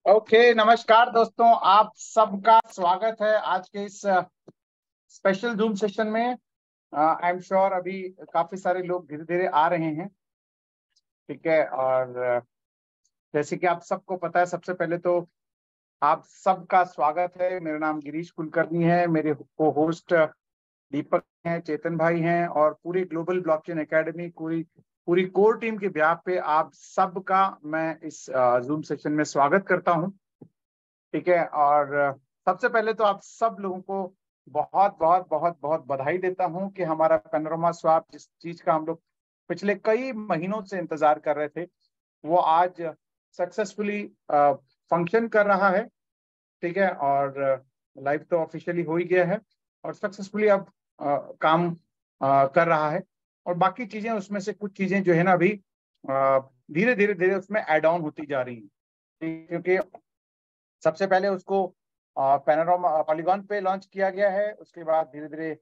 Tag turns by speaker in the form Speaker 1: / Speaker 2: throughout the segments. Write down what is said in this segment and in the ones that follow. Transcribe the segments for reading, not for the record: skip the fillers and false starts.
Speaker 1: Okay, नमस्कार दोस्तों। आप सबका स्वागत है आज के इस स्पेशल जूम सेशन में। आई एम श्योर अभी काफी सारे लोग धीरे धीरे आ रहे हैं। ठीक है। और जैसे कि आप सबको पता है, सबसे पहले तो आप सबका स्वागत है। मेरा नाम गिरीश कुलकर्णी है। मेरे को होस्ट दीपक हैं, चेतन भाई हैं, और पूरी ग्लोबल ब्लॉकचेन एकेडमी पूरी पूरी कोर टीम के बिहाफ पे आप सबका मैं इस जूम सेशन में स्वागत करता हूं। ठीक है। और सबसे पहले तो आप सब लोगों को बहुत बहुत बहुत बहुत बधाई देता हूं कि हमारा पैनोरामा स्वैप, जिस चीज का हम लोग पिछले कई महीनों से इंतजार कर रहे थे, वो आज सक्सेसफुली फंक्शन कर रहा है। ठीक है। और लाइव तो ऑफिशियली हो ही गया है और सक्सेसफुली अब काम कर रहा है। और बाकी चीजें, उसमें से कुछ चीजें जो है ना, अभी धीरे धीरे धीरे उसमें ऐड ऑन होती जा रही है। क्योंकि सबसे पहले उसको पैनोरामा पॉलीगॉन पे लॉन्च किया गया है, उसके बाद धीरे धीरे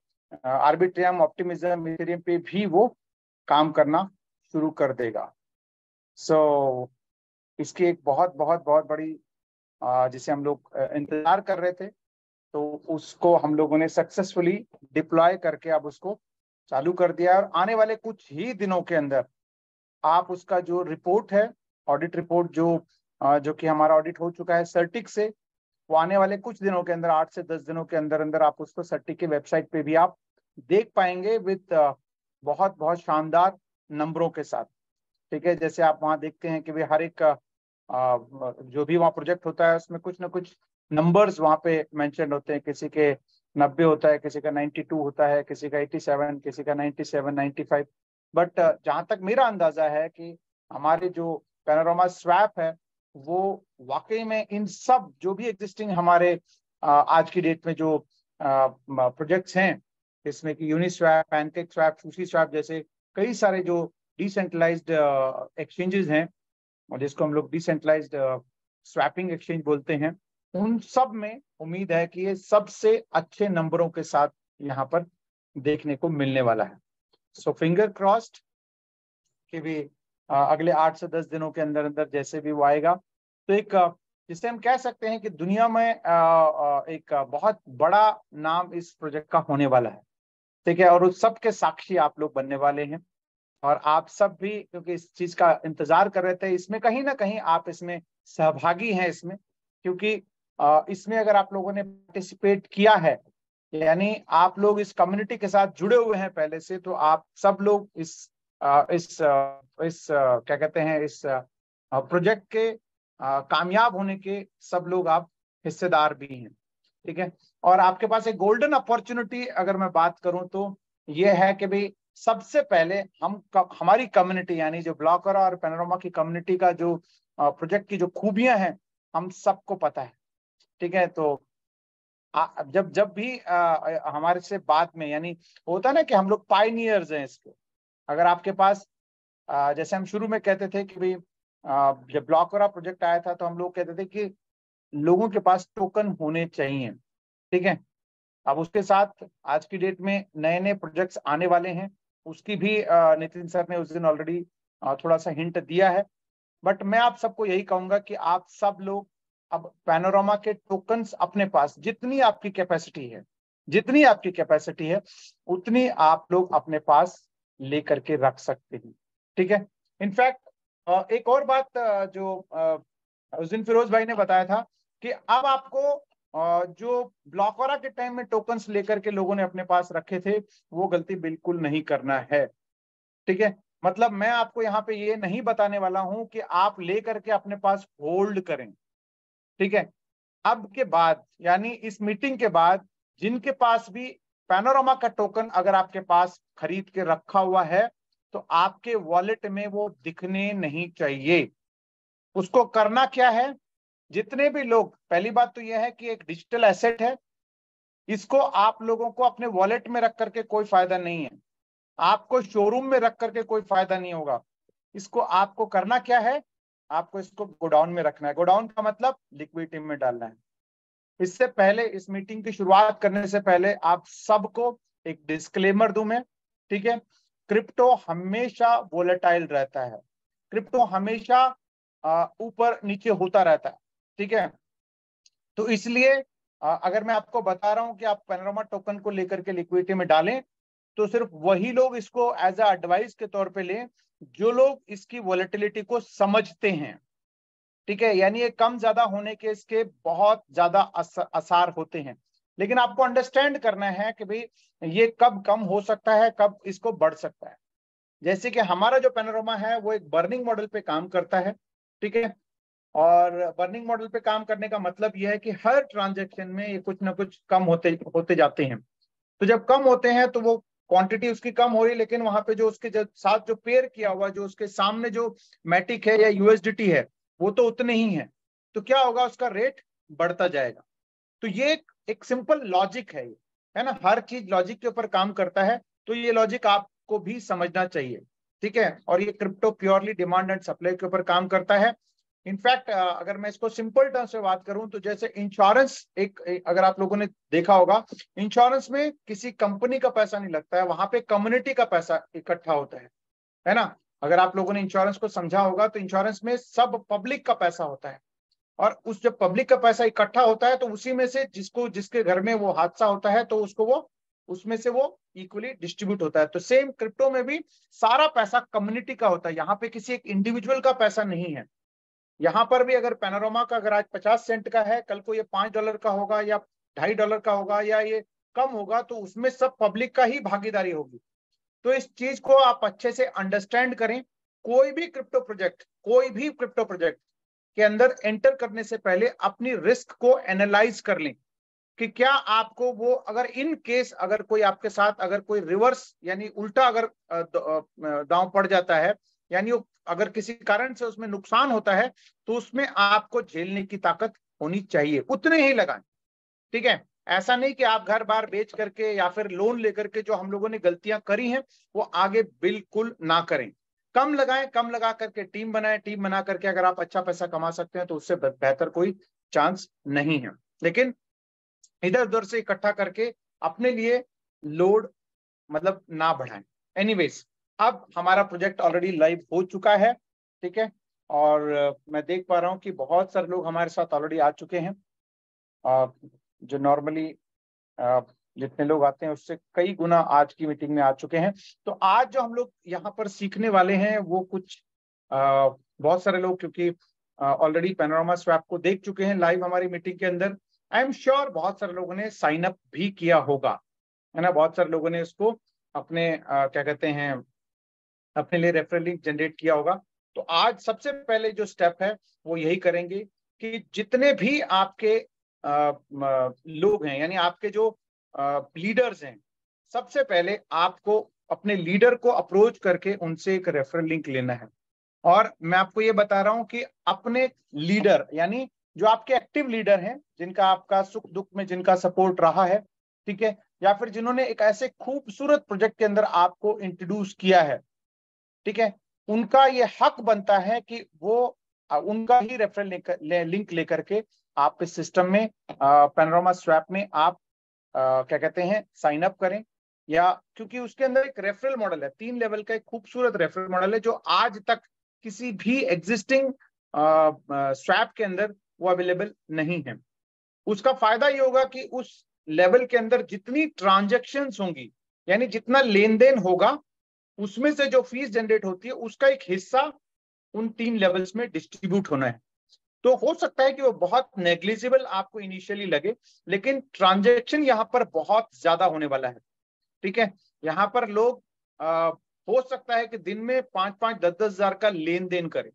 Speaker 1: आर्बिट्रियम, ऑप्टिमिज्म, इथेरियम पे भी वो काम करना शुरू कर देगा। सो इसकी एक बहुत बहुत बहुत बड़ी जिसे हम लोग इंतजार कर रहे थे, तो उसको हम लोगों ने सक्सेसफुली डिप्लॉय करके अब उसको चालू कर दिया है। और आने वाले कुछ ही दिनों के अंदर आप उसका जो रिपोर्ट है, ऑडिट रिपोर्ट, जो कि हमारा ऑडिट हो चुका है सर्टिक से, वो आने वाले कुछ दिनों के अंदर, 8 से 10 दिनों के अंदर अंदर आप उसको सर्टिक के वेबसाइट पे भी आप देख पाएंगे विद बहुत बहुत शानदार नंबरों के साथ। ठीक है। जैसे आप वहाँ देखते हैं कि भाई हर एक जो भी वहाँ प्रोजेक्ट होता है उसमें कुछ ना कुछ नंबर्स वहाँ पे मेंशन होते हैं। किसी के 90 होता है, किसी का 92 होता है, किसी का 87, किसी का 97, 95। बट जहाँ तक मेरा अंदाजा है कि हमारे जो पैनोरामा स्वैप है, वो वाकई में इन सब जो भी एग्जिस्टिंग हमारे आज की डेट में जो प्रोजेक्ट्स हैं, इसमें कि Uniswap, pancake swap, sushi swap जैसे कई सारे जो डिसेंट्रलाइज्ड एक्सचेंजेस हैं, और जिसको हम लोग डिसेंट्रलाइज्ड स्वैपिंग एक्सचेंज बोलते हैं, उन सब में उम्मीद है कि ये सबसे अच्छे नंबरों के साथ यहाँ पर देखने को मिलने वाला है। सो फिंगर क्रॉस्ड कि भी अगले 8 से 10 दिनों के अंदर अंदर जैसे भी वो आएगा, तो एक जिसे हम कह सकते हैं कि दुनिया में एक बहुत बड़ा नाम इस प्रोजेक्ट का होने वाला है। ठीक है। और उस सब के साक्षी आप लोग बनने वाले हैं। और आप सब भी क्योंकि इस चीज का इंतजार कर रहे थे, इसमें कहीं ना कहीं आप इसमें सहभागी हैं इसमें, क्योंकि इसमें अगर आप लोगों ने पार्टिसिपेट किया है, यानी आप लोग इस कम्युनिटी के साथ जुड़े हुए हैं पहले से, तो आप सब लोग क्या कहते हैं, इस प्रोजेक्ट के कामयाब होने के सब लोग आप हिस्सेदार भी हैं। ठीक है। और आपके पास एक गोल्डन अपॉर्चुनिटी अगर मैं बात करूं तो ये है कि भाई सबसे पहले हमारी कम्युनिटी, यानी जो ब्लॉकर और पैनोरामा की कम्युनिटी का जो प्रोजेक्ट की जो खूबियां हैं, हम सबको पता है। ठीक है। तो जब जब भी हमारे से बात में, यानी होता है ना कि हम लोग पायनियर्स हैं इसके। अगर आपके पास जैसे हम शुरू में कहते थे कि भाई जब ब्लॉकर प्रोजेक्ट आया था, तो हम लोग कहते थे कि लोगों के पास टोकन होने चाहिए। ठीक है। अब उसके साथ आज की डेट में नए नए प्रोजेक्ट्स आने वाले हैं, उसकी भी नितिन सर ने उस दिन ऑलरेडी थोड़ा सा हिंट दिया है। बट मैं आप सबको यही कहूंगा कि आप सब लोग अब पैनोरामा के टोकन्स अपने पास, जितनी आपकी कैपेसिटी है उतनी आप लोग अपने पास लेकर के रख सकते हैं। ठीक है। इनफैक्ट एक और बात जो उस दिन फिरोज भाई ने बताया था कि अब आपको जो ब्लॉकरा के टाइम में टोकन्स लेकर के लोगों ने अपने पास रखे थे, वो गलती बिल्कुल नहीं करना है। ठीक है। मतलब मैं आपको यहाँ पे ये नहीं बताने वाला हूं कि आप लेकर के अपने पास होल्ड करें। ठीक है। अब के बाद, यानी इस मीटिंग के बाद, जिनके पास भी पैनोरामा का टोकन अगर आपके पास खरीद के रखा हुआ है, तो आपके वॉलेट में वो दिखने नहीं चाहिए। उसको करना क्या है, जितने भी लोग, पहली बात तो यह है कि एक डिजिटल एसेट है, इसको आप लोगों को अपने वॉलेट में रख करके कोई फायदा नहीं है, आपको शोरूम में रख करके कोई फायदा नहीं होगा। इसको आपको करना क्या है, आपको इसको गोडाउन में रखना है। गोडाउन का मतलब लिक्विडिटी में डालना है। इससे पहले, इस मीटिंग की शुरुआत करने से पहले, आप सबको एक डिस्क्लेमर दूं मैं। ठीक है। क्रिप्टो हमेशा वोलेटाइल रहता है, क्रिप्टो हमेशा ऊपर नीचे होता रहता है। ठीक है। तो इसलिए अगर मैं आपको बता रहा हूं कि आप पैनोरामा टोकन को लेकर के लिक्विडिटी में डालें, तो सिर्फ वही लोग इसको एज अ एडवाइस के तौर पे लें जो लोग इसकी वॉलेटिलिटी को समझते हैं। ठीक है, यानी ये कम ज्यादा होने के इसके बहुत ज्यादा आसार होते हैं, लेकिन आपको अंडरस्टैंड करना है कि भाई ये कब कम हो सकता है, कब इसको बढ़ सकता है। जैसे कि हमारा जो पैनोरामा है वो एक बर्निंग मॉडल पे काम करता है। ठीक है, और बर्निंग मॉडल पे काम करने का मतलब यह है कि हर ट्रांजैक्शन में ये कुछ ना कुछ कम होते होते जाते हैं। तो जब कम होते हैं तो वो क्वांटिटी उसकी कम हो रही, लेकिन वहां पे जो उसके साथ जो पेयर किया हुआ, जो उसके सामने जो मैटिक है या यूएसडीटी है, वो तो उतने ही है। तो क्या होगा, उसका रेट बढ़ता जाएगा। तो ये एक सिंपल लॉजिक है ना, हर चीज लॉजिक के ऊपर काम करता है। तो ये लॉजिक आपको भी समझना चाहिए। ठीक है, और ये crypto purely demand and supply के ऊपर काम करता है। इनफैक्ट अगर मैं इसको सिंपल टर्म से बात करूं तो जैसे इंश्योरेंस अगर आप लोगों ने देखा होगा, इंश्योरेंस में किसी कंपनी का पैसा नहीं लगता है, वहां पे कम्युनिटी का पैसा इकट्ठा होता है ना। अगर आप लोगों ने इंश्योरेंस को समझा होगा तो इंश्योरेंस में सब पब्लिक का पैसा होता है, और उस जब पब्लिक का पैसा इकट्ठा होता है तो उसी में से जिसके घर में वो हादसा होता है तो उसको वो उसमें से वो इक्वली डिस्ट्रीब्यूट होता है। तो सेम क्रिप्टो में भी सारा पैसा कम्युनिटी का होता है, यहाँ पे किसी एक इंडिविजुअल का पैसा नहीं है। यहाँ पर भी अगर पैनोरामा का अगर आज 50 सेंट का है, कल को ये $5 का होगा या $2.5 का होगा या ये कम होगा, तो उसमें सब पब्लिक का ही भागीदारी होगी। तो इस चीज को आप अच्छे से अंडरस्टैंड करें। कोई भी क्रिप्टो प्रोजेक्ट के अंदर एंटर करने से पहले अपनी रिस्क को एनालाइज कर लें कि क्या आपको वो, अगर इन केस अगर कोई आपके साथ अगर कोई रिवर्स यानी उल्टा अगर दांव पड़ जाता है, यानी अगर किसी कारण से उसमें नुकसान होता है, तो उसमें आपको झेलने की ताकत होनी चाहिए, उतने ही लगाएं। ठीक है, ऐसा नहीं कि आप घर बार बेच करके या फिर लोन लेकर के जो हम लोगों ने गलतियां करी हैं वो आगे बिल्कुल ना करें। कम लगाएं, कम लगा करके टीम बनाएं, टीम बना करके अगर आप अच्छा पैसा कमा सकते हैं तो उससे बेहतर कोई चांस नहीं है। लेकिन इधर उधर से इकट्ठा करके अपने लिए लोड मतलब ना बढ़ाएं। एनीवेज, अब हमारा प्रोजेक्ट ऑलरेडी लाइव हो चुका है। ठीक है, और मैं देख पा रहा हूं कि बहुत सारे लोग हमारे साथ ऑलरेडी आ चुके हैं। जो नॉर्मली जितने लोग आते हैं उससे कई गुना आज की मीटिंग में आ चुके हैं। तो आज जो हम लोग यहाँ पर सीखने वाले हैं वो कुछ बहुत सारे लोग क्योंकि ऑलरेडी पैनोरामा स्वैप को देख चुके हैं लाइव हमारी मीटिंग के अंदर। आई एम श्योर बहुत सारे लोगों ने साइन अप भी किया होगा, है ना। बहुत सारे लोगों ने इसको अपने क्या कहते हैं, अपने लिए रेफरल लिंक जनरेट किया होगा। तो आज सबसे पहले जो स्टेप है वो यही करेंगे कि जितने भी आपके लोग हैं, यानी आपके जो लीडर्स हैं, सबसे पहले आपको अपने लीडर को अप्रोच करके उनसे एक रेफरल लिंक लेना है। और मैं आपको ये बता रहा हूं कि अपने लीडर यानी जो आपके एक्टिव लीडर हैं, जिनका आपका सुख दुख में जिनका सपोर्ट रहा है, ठीक है, या फिर जिन्होंने एक ऐसे खूबसूरत प्रोजेक्ट के अंदर आपको इंट्रोड्यूस किया है, ठीक है, उनका ये हक बनता है कि वो उनका ही रेफरल लिंक लेकर के आप इस सिस्टम में पैनोरामा स्वैप में आप क्या कहते हैं साइन अप करें। या क्योंकि उसके अंदर एक रेफरल मॉडल है, 3 लेवल का एक खूबसूरत रेफरल मॉडल है जो आज तक किसी भी एग्जिस्टिंग स्वैप के अंदर वो अवेलेबल नहीं है। उसका फायदा ये होगा कि उस लेवल के अंदर जितनी ट्रांजैक्शंस होंगी, यानी जितना लेन देन होगा, उसमें से जो फीस जनरेट होती है उसका एक हिस्सा उन 3 लेवल्स में डिस्ट्रीब्यूट होना है। तो हो सकता है कि वो बहुत नेग्लिजिबल आपको इनिशियली लगे, लेकिन ट्रांजैक्शन यहां पर बहुत ज्यादा होने वाला है। ठीक है, यहाँ पर लोग हो सकता है कि दिन में 5-5, 10-10 हजार का लेन देन करें।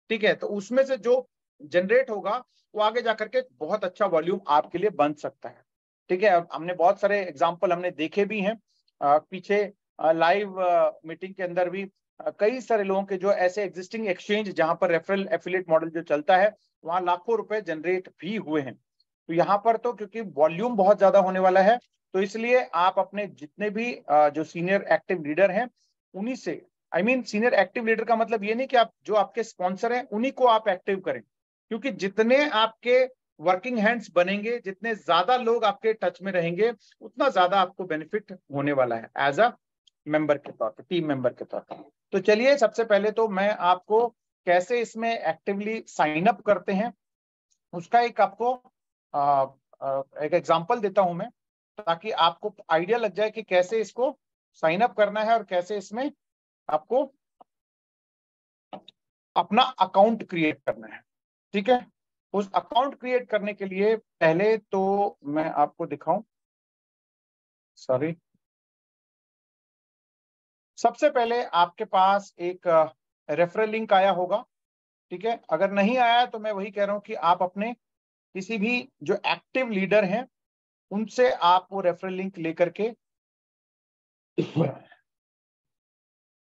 Speaker 1: ठीक है, तो उसमें से जो जनरेट होगा वो आगे जाकर के बहुत अच्छा वॉल्यूम आपके लिए बन सकता है। ठीक है, अब हमने बहुत सारे एग्जांपल हमने देखे भी हैं पीछे लाइव मीटिंग के अंदर भी कई सारे लोगों के जो ऐसे एग्जिस्टिंग एक्सचेंज जहां पर रेफरल एफिलिएट मॉडल जो चलता है वहां लाखों रुपए जनरेट भी हुए हैं। तो यहाँ पर तो क्योंकि वॉल्यूम बहुत ज्यादा होने वाला है, तो इसलिए आप अपने जितने भी जो सीनियर एक्टिव लीडर हैं उन्हीं से, सीनियर एक्टिव लीडर का मतलब ये नहीं कि आप जो आपके स्पॉन्सर हैं उन्हीं को आप एक्टिव करें, क्योंकि जितने आपके वर्किंग हैंड्स बनेंगे, जितने ज्यादा लोग आपके टच में रहेंगे, उतना ज्यादा आपको बेनिफिट होने वाला है एज अ मेंबर के तौर पे, टीम मेंबर के तौर पे। तो चलिए सबसे पहले तो मैं आपको कैसे इसमें एक्टिवली साइन अप करते हैं उसका एक आपको एक एग्जांपल देता हूं मैं, ताकि आपको आइडिया लग जाए कि कैसे इसको साइन अप करना है और कैसे इसमें आपको अपना अकाउंट क्रिएट करना है। ठीक है, उस अकाउंट क्रिएट करने के लिए पहले तो मैं आपको दिखाऊं, सॉरी, सबसे पहले आपके पास एक रेफरल लिंक आया होगा। ठीक है, अगर नहीं आया तो मैं वही कह रहा हूं कि आप अपने किसी भी जो एक्टिव लीडर हैं उनसे आप वो रेफरल लिंक लेकर के,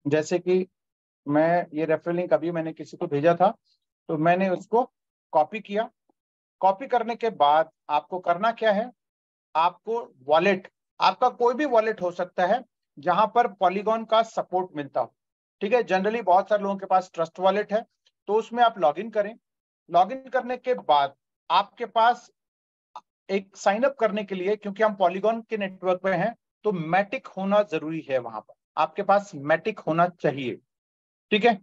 Speaker 1: जैसे कि मैं ये रेफरल लिंक अभी मैंने किसी को भेजा था, तो मैंने उसको कॉपी किया। कॉपी करने के बाद आपको करना क्या है, आपको वॉलेट, आपका कोई भी वॉलेट हो सकता है जहां पर पॉलीगॉन का सपोर्ट मिलता हो। ठीक है, जनरली बहुत सारे लोगों के पास ट्रस्ट वॉलेट है, तो उसमें आप लॉगिन करें। लॉगिन करने के बाद आपके पास एक साइन अप करने के लिए, क्योंकि हम पॉलीगॉन के नेटवर्क पे हैं, तो मैटिक होना जरूरी है। वहां पर आपके पास मैटिक होना चाहिए। ठीक है,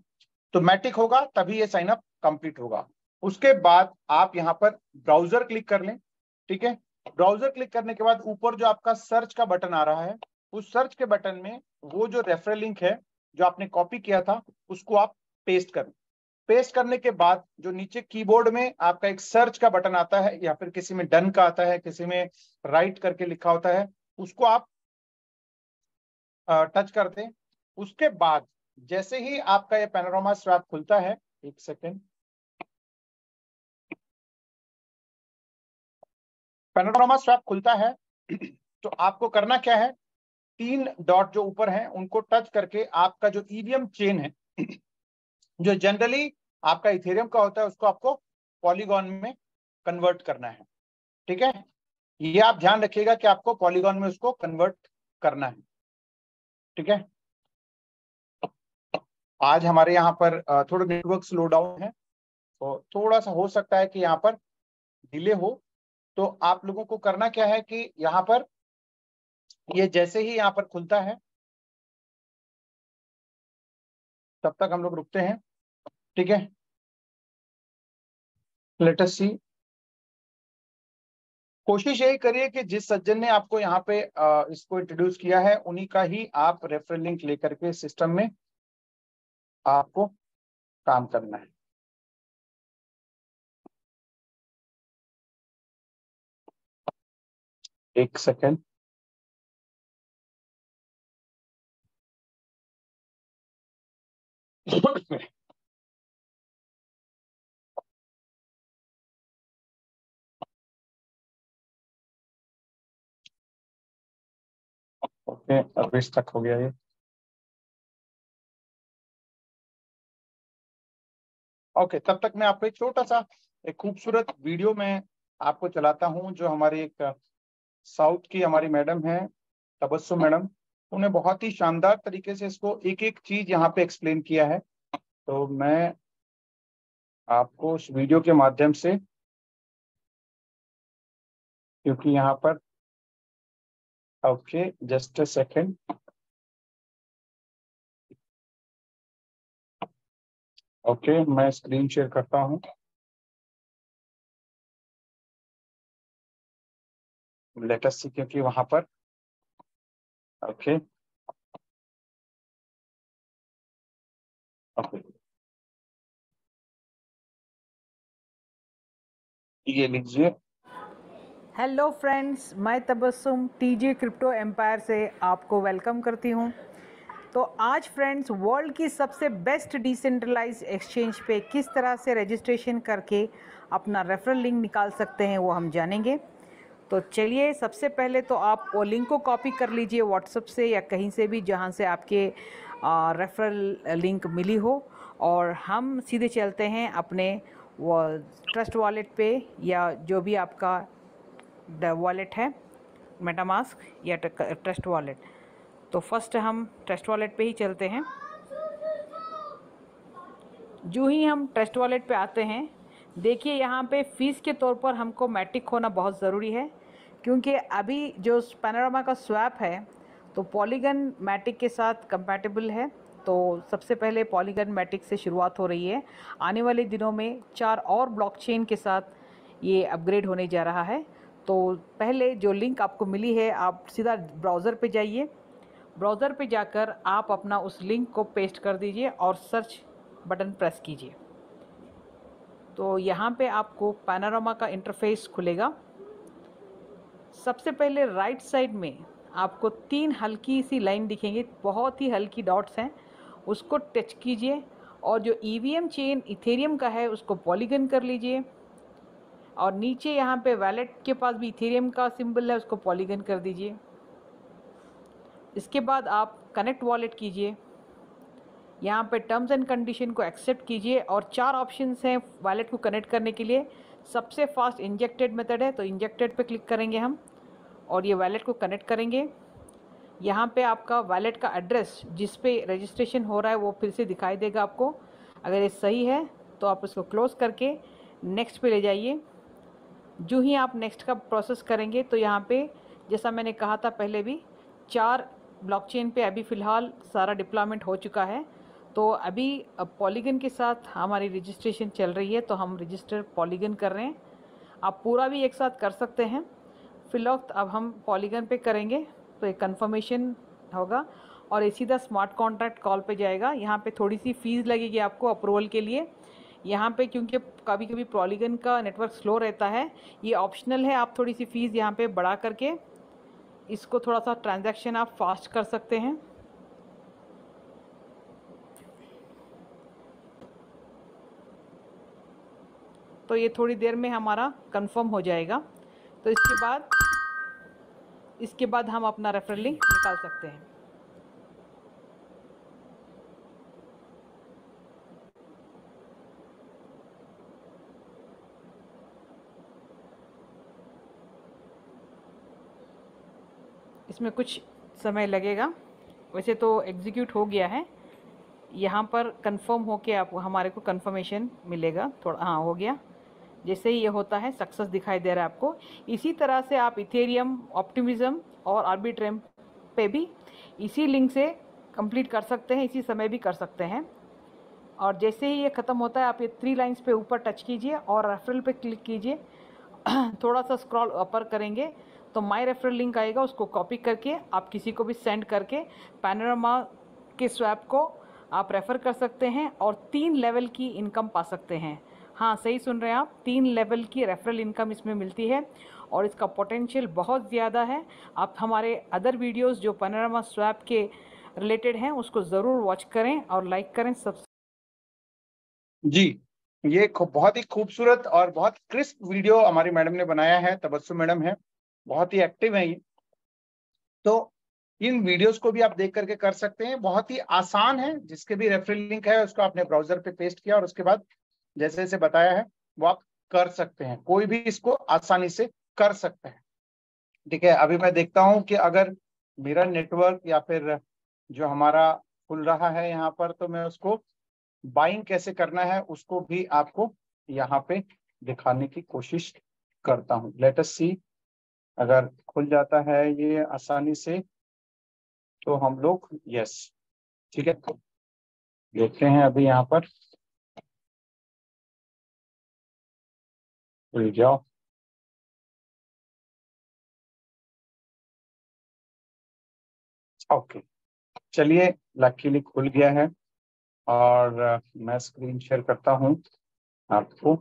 Speaker 1: तो मैटिक होगा तभी ये साइन अप कंप्लीट होगा। उसके बाद आप यहाँ पर ब्राउजर क्लिक कर लें। ठीक है, ब्राउजर क्लिक करने के बाद ऊपर जो आपका सर्च का बटन आ रहा है, उस सर्च के बटन में वो जो रेफरल लिंक है जो आपने कॉपी किया था उसको आप पेस्ट करें। पेस्ट करने के बाद जो नीचे कीबोर्ड में आपका एक सर्च का बटन आता है, या फिर किसी में डन का आता है, किसी में राइट करके लिखा होता है, उसको आप टच कर दें। उसके बाद जैसे ही आपका ये पैनोरामा स्वैप खुलता है, एक सेकेंड, पैनोरामा स्वैप खुलता है तो आपको करना क्या है, 3 डॉट जो ऊपर हैं उनको टच करके आपका जो ईवीएम चेन है जो जनरली आपका इथेरियम का होता है, उसको आपको पॉलीगॉन में कन्वर्ट करना है। ठीक है, ये आप ध्यान रखिएगा कि आपको पॉलीगॉन में उसको कन्वर्ट करना है। ठीक है, आज हमारे यहाँ पर थोड़ा नेटवर्क स्लो डाउन है, तो थोड़ा सा हो सकता है कि यहाँ पर डिले हो। तो आप लोगों को करना क्या है कि यहाँ पर ये जैसे ही यहाँ पर खुलता है तब तक हम लोग रुकते हैं। ठीक है, लेट अस सी। कोशिश यही करिए कि जिस सज्जन ने आपको यहाँ पे इसको इंट्रोड्यूस किया है उन्हीं का ही आप रेफरल लिंक लेकर के सिस्टम में आपको काम करना है। एक सेकेंड, ओके, अभी स्टक हो गया ये। ओके, तब तक मैं आपको एक छोटा सा एक खूबसूरत वीडियो में आपको चलाता हूं, जो हमारी एक साउथ की हमारी मैडम है, तबस्सुम मैडम। उन्हें बहुत ही शानदार तरीके से इसको एक एक चीज यहाँ पे एक्सप्लेन किया है। तो मैं आपको उस वीडियो के माध्यम से, क्योंकि यहाँ पर, okay just a second, okay मैं स्क्रीन शेयर करता हूँ। लेट अस सी, क्योंकि वहां पर, ओके ओके, ये लीजिए।
Speaker 2: हेलो फ्रेंड्स, मैं तबस्सुम टीजे क्रिप्टो एम्पायर से आपको वेलकम करती हूं। तो आज फ्रेंड्स, वर्ल्ड की सबसे बेस्ट डिसेंट्रलाइज्ड एक्सचेंज पे किस तरह से रजिस्ट्रेशन करके अपना रेफरल लिंक निकाल सकते हैं वो हम जानेंगे। तो चलिए, सबसे पहले तो आप वो लिंक को कॉपी कर लीजिए व्हाट्सएप से या कहीं से भी जहां से आपके रेफरल लिंक मिली हो, और हम सीधे चलते हैं अपने वो ट्रस्ट वॉलेट पे या जो भी आपका वॉलेट है, मेटामास्क या ट्रस्ट वॉलेट। तो फर्स्ट हम ट्रस्ट वॉलेट पे ही चलते हैं। जो ही हम ट्रस्ट वॉलेट पे आते हैं, देखिए यहाँ पे फ़ीस के तौर पर हमको मैटिक होना बहुत ज़रूरी है, क्योंकि अभी जो पैनोरामा का स्वैप है तो पॉलीगन मैटिक के साथ कंपैटिबल है। तो सबसे पहले पॉलीगन मैटिक से शुरुआत हो रही है। आने वाले दिनों में 4 और ब्लॉकचेन के साथ ये अपग्रेड होने जा रहा है। तो पहले जो लिंक आपको मिली है, आप सीधा ब्राउज़र पे जाइए। ब्राउज़र पे जाकर आप अपना उस लिंक को पेस्ट कर दीजिए और सर्च बटन प्रेस कीजिए। तो यहाँ पे आपको पैनोरामा का इंटरफेस खुलेगा। सबसे पहले राइट साइड में आपको 3 हल्की सी लाइन दिखेंगी, बहुत ही हल्की डॉट्स हैं, उसको टच कीजिए और जो ईवीएम चेन इथेरियम का है उसको पॉलीगन कर लीजिए। और नीचे यहाँ पे वैलेट के पास भी इथेरियम का सिंबल है, उसको पॉलीगन कर दीजिए। इसके बाद आप कनेक्ट वॉलेट कीजिए। यहाँ पे टर्म्स एंड कंडीशन को एक्सेप्ट कीजिए और 4 ऑप्शंस हैं वॉलेट को कनेक्ट करने के लिए। सबसे फास्ट इंजेक्टेड मेथड है, तो इंजेक्टेड पे क्लिक करेंगे हम और ये वॉलेट को कनेक्ट करेंगे। यहाँ पे आपका वॉलेट का एड्रेस जिस पे रजिस्ट्रेशन हो रहा है वो फिर से दिखाई देगा आपको। अगर ये सही है तो आप इसको क्लोज़ करके नेक्स्ट पे ले जाइए। जो ही आप नेक्स्ट का प्रोसेस करेंगे तो यहाँ पे जैसा मैंने कहा था पहले भी, 4 ब्लॉकचेन पे अभी फ़िलहाल सारा डिप्लॉयमेंट हो चुका है। तो अभी पॉलीगन के साथ हमारी रजिस्ट्रेशन चल रही है, तो हम रजिस्टर पॉलीगन कर रहे हैं। आप पूरा भी एक साथ कर सकते हैं। फ़िलहाल अब हम पॉलीगन पे करेंगे तो एक कन्फर्मेशन होगा और ये सीधा स्मार्ट कॉन्ट्रैक्ट कॉल पे जाएगा। यहाँ पे थोड़ी सी फ़ीस लगेगी आपको अप्रूवल के लिए। यहाँ पे क्योंकि कभी कभी पॉलीगन का नेटवर्क स्लो रहता है, ये ऑप्शनल है, आप थोड़ी सी फ़ीस यहाँ पे बढ़ा करके इसको थोड़ा सा ट्रांजैक्शन आप फास्ट कर सकते हैं। तो ये थोड़ी देर में हमारा कंफर्म हो जाएगा। तो इसके बाद हम अपना रेफरल लिंक निकाल सकते हैं। इसमें कुछ समय लगेगा, वैसे तो एग्जीक्यूट हो गया है। यहाँ पर कंफर्म होके आप हमारे को कंफर्मेशन मिलेगा, थोड़ा हाँ हो गया। जैसे ही ये होता है सक्सेस दिखाई दे रहा है आपको। इसी तरह से आप इथेरियम, ऑप्टिमिज्म और आर्बिट्रम पे भी इसी लिंक से कंप्लीट कर सकते हैं, इसी समय भी कर सकते हैं। और जैसे ही ये ख़त्म होता है आप ये 3 लाइंस पे ऊपर टच कीजिए और रेफरल पे क्लिक कीजिए। थोड़ा सा स्क्रॉल अपर करेंगे तो माय रेफरल लिंक आएगा, उसको कॉपी करके आप किसी को भी सेंड करके पैनोरामा के स्वैप को आप रेफ़र कर सकते हैं और 3 लेवल की इनकम पा सकते हैं। हाँ सही सुन रहे हैं आप, 3 लेवल की रेफरल इनकम इसमें मिलती है और इसका पोटेंशियल बहुत ज़्यादा है। आप हमारे अदर वीडियोस जो पैनोरामा स्वैप के रिलेटेड हैं उसको ज़रूर वॉच करें और लाइक करें। सब
Speaker 1: जी, ये बहुत ही खूबसूरत और बहुत क्रिस्प वीडियो हमारी मैडम ने बनाया है। तबस्सुम मैडम है, बहुत ही एक्टिव है ये। तो इन वीडियोस को भी आप देख करके कर सकते हैं, बहुत ही आसान है। जिसके भी रेफरल लिंक है उसको आपने ब्राउजर पे पेस्ट किया और उसके बाद जैसे जैसे बताया है वो आप कर सकते हैं। कोई भी इसको आसानी से कर सकता है। ठीक है, अभी मैं देखता हूं कि अगर मेरा नेटवर्क या फिर जो हमारा खुल रहा है यहाँ पर, तो मैं उसको बाइंग कैसे करना है उसको भी आपको यहाँ पे दिखाने की कोशिश करता हूँ। लेट अस सी, अगर खुल जाता है ये आसानी से तो हम लोग यस, ठीक है, देखते हैं अभी यहाँ पर। खुल जाओ। ओके, चलिए, लकीली खुल गया है और मैं स्क्रीन शेयर करता हूँ आपको।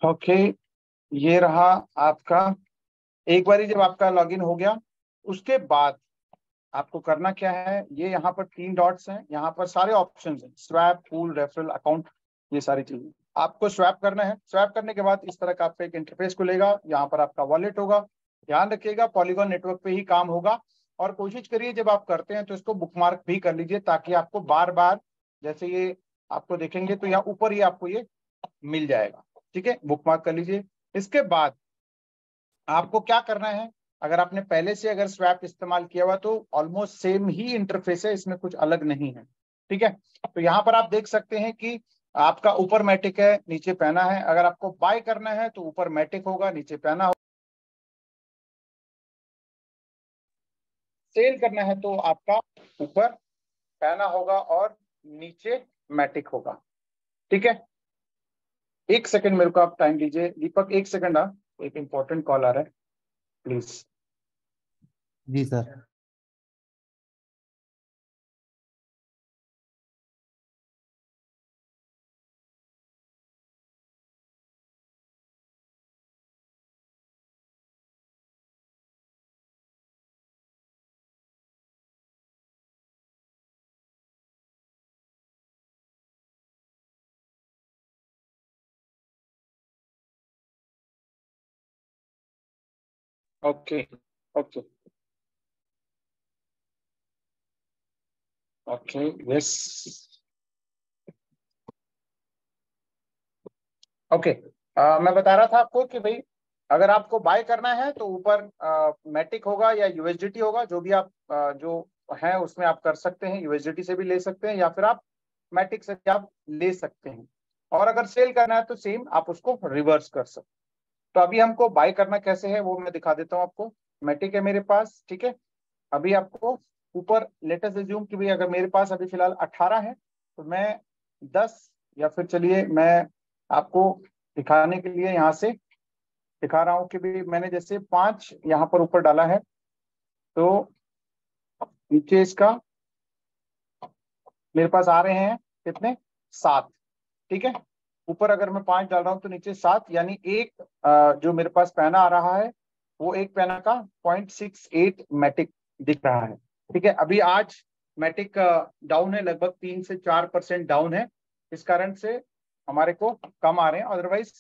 Speaker 1: ओके, ये रहा आपका। एक बारी जब आपका लॉगिन हो गया उसके बाद आपको करना क्या है, ये यहाँ पर 3 डॉट्स हैं, यहाँ पर सारे ऑप्शन हैं, स्वैप, पूल, रेफरल, अकाउंट, ये सारी चीजें आपको स्वैप करना है। स्वैप करने के बाद इस तरह का आपका एक इंटरफेस खुलेगा, यहाँ पर आपका वॉलेट होगा। ध्यान रखिएगा पॉलीगॉन नेटवर्क पे ही काम होगा और कोशिश करिए जब आप करते हैं तो इसको बुकमार्क भी कर लीजिए ताकि आपको बार बार जैसे ये आपको देखेंगे तो यहाँ ऊपर ही आपको ये मिल जाएगा। ठीक है, बुकमार्क कर लीजिए। इसके बाद आपको क्या करना है, अगर आपने पहले से अगर स्वैप इस्तेमाल किया हुआ तो ऑलमोस्ट सेम ही इंटरफेस है, इसमें कुछ अलग नहीं है। ठीक है, तो यहाँ पर आप देख सकते हैं कि आपका ऊपर मैटिक है, नीचे पैना है। अगर आपको बाय करना है तो ऊपर मैटिक होगा, नीचे पैना होगा। सेल करना है तो आपका ऊपर पैना होगा और नीचे मैटिक होगा। ठीक है, 1 सेकंड मेरे को आप टाइम दीजिए दीपक, 1 सेकंड। एक इंपॉर्टेंट कॉल आ रहा है, प्लीज।
Speaker 3: जी sir.
Speaker 1: Okay okay okay, yes, okay. मैं बता रहा था आपको कि भाई अगर आपको बाय करना है तो ऊपर मैटिक होगा या यूएसडीटी होगा, जो भी आप जो है उसमें आप कर सकते हैं। यूएसडीटी से भी ले सकते हैं या फिर आप मैटिक से भी आप ले सकते हैं। और अगर सेल करना है तो सेम आप उसको रिवर्स कर सकते हैं। तो अभी हमको बाय करना कैसे है वो मैं दिखा देता हूँ आपको। मैटिक है मेरे पास, ठीक है। अभी आपको ऊपर लेटेस्ट एज्यूम कि भाई अगर मेरे पास अभी फिलहाल 18 है तो मैं 10, या फिर चलिए मैं आपको दिखाने के लिए यहाँ से दिखा रहा हूँ कि भाई मैंने जैसे 5 यहाँ पर ऊपर डाला है तो नीचे इसका मेरे पास आ रहे हैं कितने, 7, ठीक है। ऊपर अगर मैं 5 डाल रहा हूँ तो नीचे 7, यानी एक जो मेरे पास पैना आ रहा है वो एक पैना का 0.68 मैटिक दिख रहा है, ठीक है। अभी आज मैटिक डाउन है, लगभग 3 से 4% डाउन है। इस कारण से हमारे को कम आ रहे हैं, अदरवाइज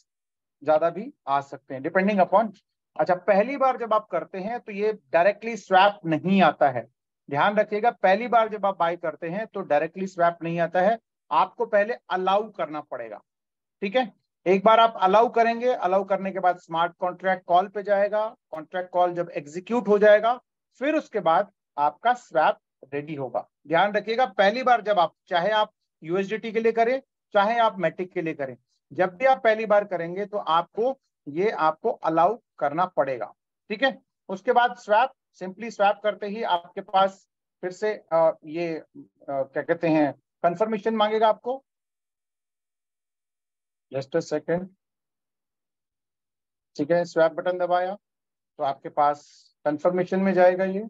Speaker 1: ज्यादा भी आ सकते हैं डिपेंडिंग अपॉन। अच्छा, पहली बार जब आप करते हैं तो ये डायरेक्टली स्वैप नहीं आता है, ध्यान रखिएगा। पहली बार जब आप बाय करते हैं तो डायरेक्टली स्वैप नहीं आता है, आपको पहले अलाउ करना पड़ेगा, ठीक है। एक बार आप अलाउ करेंगे, अलाउ करने के बाद स्मार्ट कॉन्ट्रैक्ट कॉल पे जाएगा। कॉन्ट्रैक्ट कॉल जब एग्जीक्यूट हो जाएगा फिर उसके बाद आपका स्वैप रेडी होगा। ध्यान रखिएगा, पहली बार जब आप, चाहे आप यूएसडीटी के लिए करें चाहे आप मैटिक के लिए करें, जब भी आप पहली बार करेंगे तो आपको अलाउ करना पड़ेगा, ठीक है। उसके बाद स्वैप, सिंपली स्वैप करते ही आपके पास फिर से क्या कहते हैं, कंफर्मेशन मांगेगा आपको। जस्ट अ सेकेंड, ठीक है। स्वैप बटन दबाया तो आपके पास कंफर्मेशन में जाएगा ये,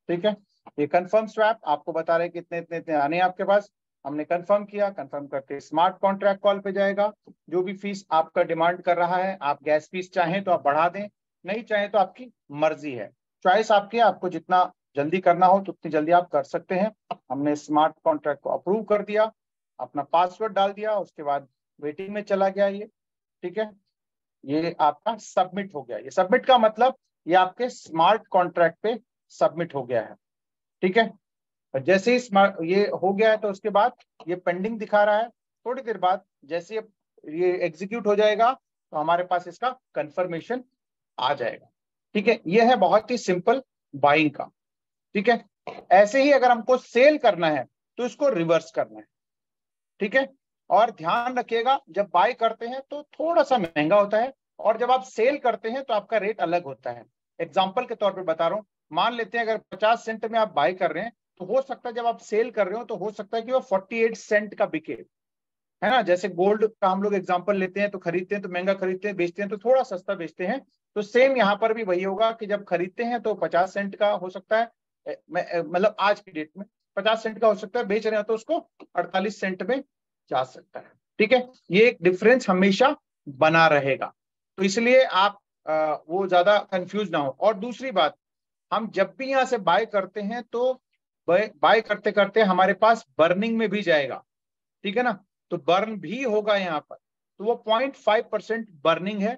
Speaker 1: ठीक है। ये कंफर्म स्वैप आपको बता रहे कितने इतने इतने आने हैं आपके पास। हमने कंफर्म किया, कंफर्म करके स्मार्ट कॉन्ट्रैक्ट कॉल पे जाएगा। जो भी फीस आपका डिमांड कर रहा है, आप गैस फीस चाहें तो आप बढ़ा दें, नहीं चाहें तो आपकी मर्जी है, चॉइस आपकी है। आपको जितना जल्दी करना हो तो उतनी जल्दी आप कर सकते हैं। हमने स्मार्ट कॉन्ट्रैक्ट को अप्रूव कर दिया, अपना पासवर्ड डाल दिया, उसके बाद वेटिंग में चला गया ये, ठीक है। ये आपका सबमिट हो गया। ये सबमिट का मतलब ये आपके स्मार्ट कॉन्ट्रैक्ट पे सबमिट हो गया है, ठीक है। और जैसे ही स्मार्ट ये हो गया है तो उसके बाद ये पेंडिंग दिखा रहा है। थोड़ी देर बाद जैसे ये एग्जीक्यूट हो जाएगा तो हमारे पास इसका कंफर्मेशन आ जाएगा, ठीक है। ये है बहुत ही सिंपल बाइंग का, ठीक है। ऐसे ही अगर हमको सेल करना है तो इसको रिवर्स करना है, ठीक है। और ध्यान रखिएगा, जब बाय करते हैं तो थोड़ा सा महंगा होता है और जब आप सेल करते हैं तो आपका रेट अलग होता है। एग्जाम्पल के तौर पे बता रहा हूं, मान लेते हैं अगर 50 सेंट में आप बाय कर रहे हैं तो हो सकता है जब आप सेल कर रहे हो तो हो सकता है कि वो 48 सेंट का बिके, है ना। जैसे गोल्ड का हम लोग एग्जाम्पल लेते हैं, तो खरीदते हैं तो महंगा खरीदते हैं, बेचते हैं तो थोड़ा सस्ता बेचते हैं। तो सेम यहाँ पर भी वही होगा कि जब खरीदते हैं तो 50 सेंट का हो सकता है, मतलब आज की डेट में 50 सेंट का हो सकता है, बेच रहे हैं तो उसको 48 सेंट में जा सकता है, ठीक है। ये एक डिफरेंस हमेशा बना रहेगा, तो इसलिए आप वो ज्यादा कंफ्यूज ना हो। और दूसरी बात, हम जब भी यहाँ से बाय करते हैं तो बाय करते करते हमारे पास बर्निंग में भी जाएगा, ठीक है ना। तो बर्न भी होगा यहाँ पर, तो वो 0.5% बर्निंग है,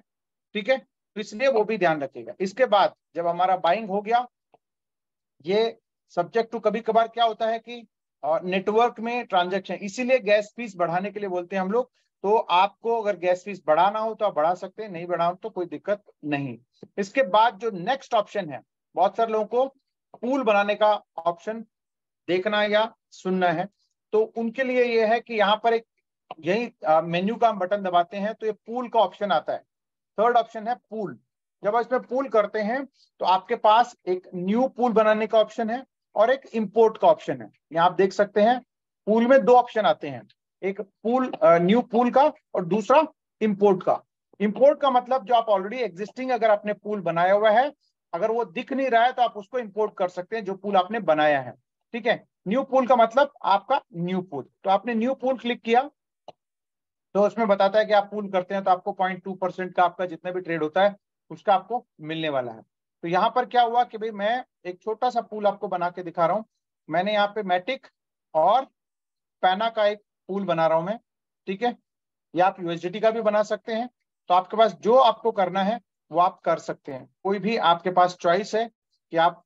Speaker 1: ठीक है। तो इसलिए वो भी ध्यान रखिएगा। इसके बाद जब हमारा बाइंग हो गया, ये सब्जेक्ट टू कभी कभार क्या होता है कि नेटवर्क में ट्रांजैक्शन, इसीलिए गैस फीस बढ़ाने के लिए बोलते हैं हम लोग। तो आपको अगर गैस फीस बढ़ाना हो तो आप बढ़ा सकते हैं, नहीं बढ़ाओ तो कोई दिक्कत नहीं। इसके बाद जो नेक्स्ट ऑप्शन है, बहुत सारे लोगों को पूल बनाने का ऑप्शन देखना या सुनना है, तो उनके लिए ये है कि यहाँ पर एक यही मेन्यू का हम बटन दबाते हैं तो ये पूल का ऑप्शन आता है। थर्ड ऑप्शन है पूल। जब आप इसमें पूल करते हैं तो आपके पास एक न्यू पूल बनाने का ऑप्शन है और एक इंपोर्ट का ऑप्शन है। यहाँ आप देख सकते हैं पूल में 2 ऑप्शन आते हैं, एक पूल, न्यू पूल का, और दूसरा इंपोर्ट का। इंपोर्ट का मतलब जो आप ऑलरेडी एग्जिस्टिंग अगर आपने पूल बनाया हुआ है, अगर वो दिख नहीं रहा है तो आप उसको इंपोर्ट कर सकते हैं, जो पूल आपने बनाया है। ठीक है, न्यू पूल का मतलब आपका न्यू पूल। तो आपने न्यू पूल क्लिक किया तो उसमें बताता है कि आप पूल करते हैं तो आपको 0.2% का आपका जितना भी ट्रेड होता है उसका आपको मिलने वाला है। तो यहाँ पर क्या हुआ कि भाई मैं एक छोटा सा पूल आपको बना के दिखा रहा हूँ। मैंने यहाँ पे मैटिक और पैना का एक पूल बना रहा हूं मैं। ठीक है, या आप यूएसडीटी का भी बना सकते हैं। तो आपके पास जो आपको करना है वो आप कर सकते हैं, कोई भी आपके पास चॉइस है कि आप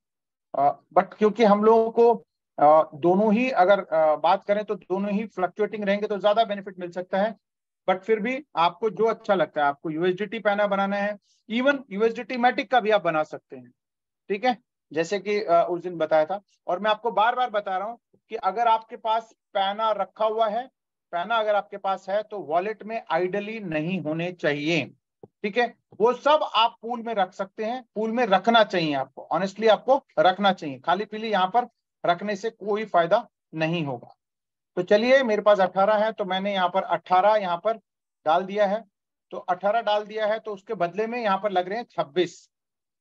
Speaker 1: बट क्योंकि हम लोगों को दोनों ही अगर बात करें तो दोनों ही फ्लक्चुएटिंग रहेंगे तो ज्यादा बेनिफिट मिल सकता है। बट फिर भी आपको जो अच्छा लगता है, आपको यूएसडीटी पैना बनाना है, इवन यूएसडीटी मैटिक का भी आप बना सकते हैं। ठीक है, जैसे कि उस दिन बताया था। और मैं आपको बार बार बता रहा हूं कि अगर आपके पास पैना रखा हुआ है, पैना अगर आपके पास है तो वॉलेट में आइडली नहीं होने चाहिए। ठीक है, वो सब आप पूल में रख सकते हैं, पूल में रखना चाहिए आपको, ऑनेस्टली आपको रखना चाहिए। खाली पीली यहाँ पर रखने से कोई फायदा नहीं होगा। तो चलिए, मेरे पास 18 है तो मैंने यहाँ पर 18 यहाँ पर डाल दिया है। तो 18 डाल दिया है तो उसके बदले में यहाँ पर लग रहे हैं 26।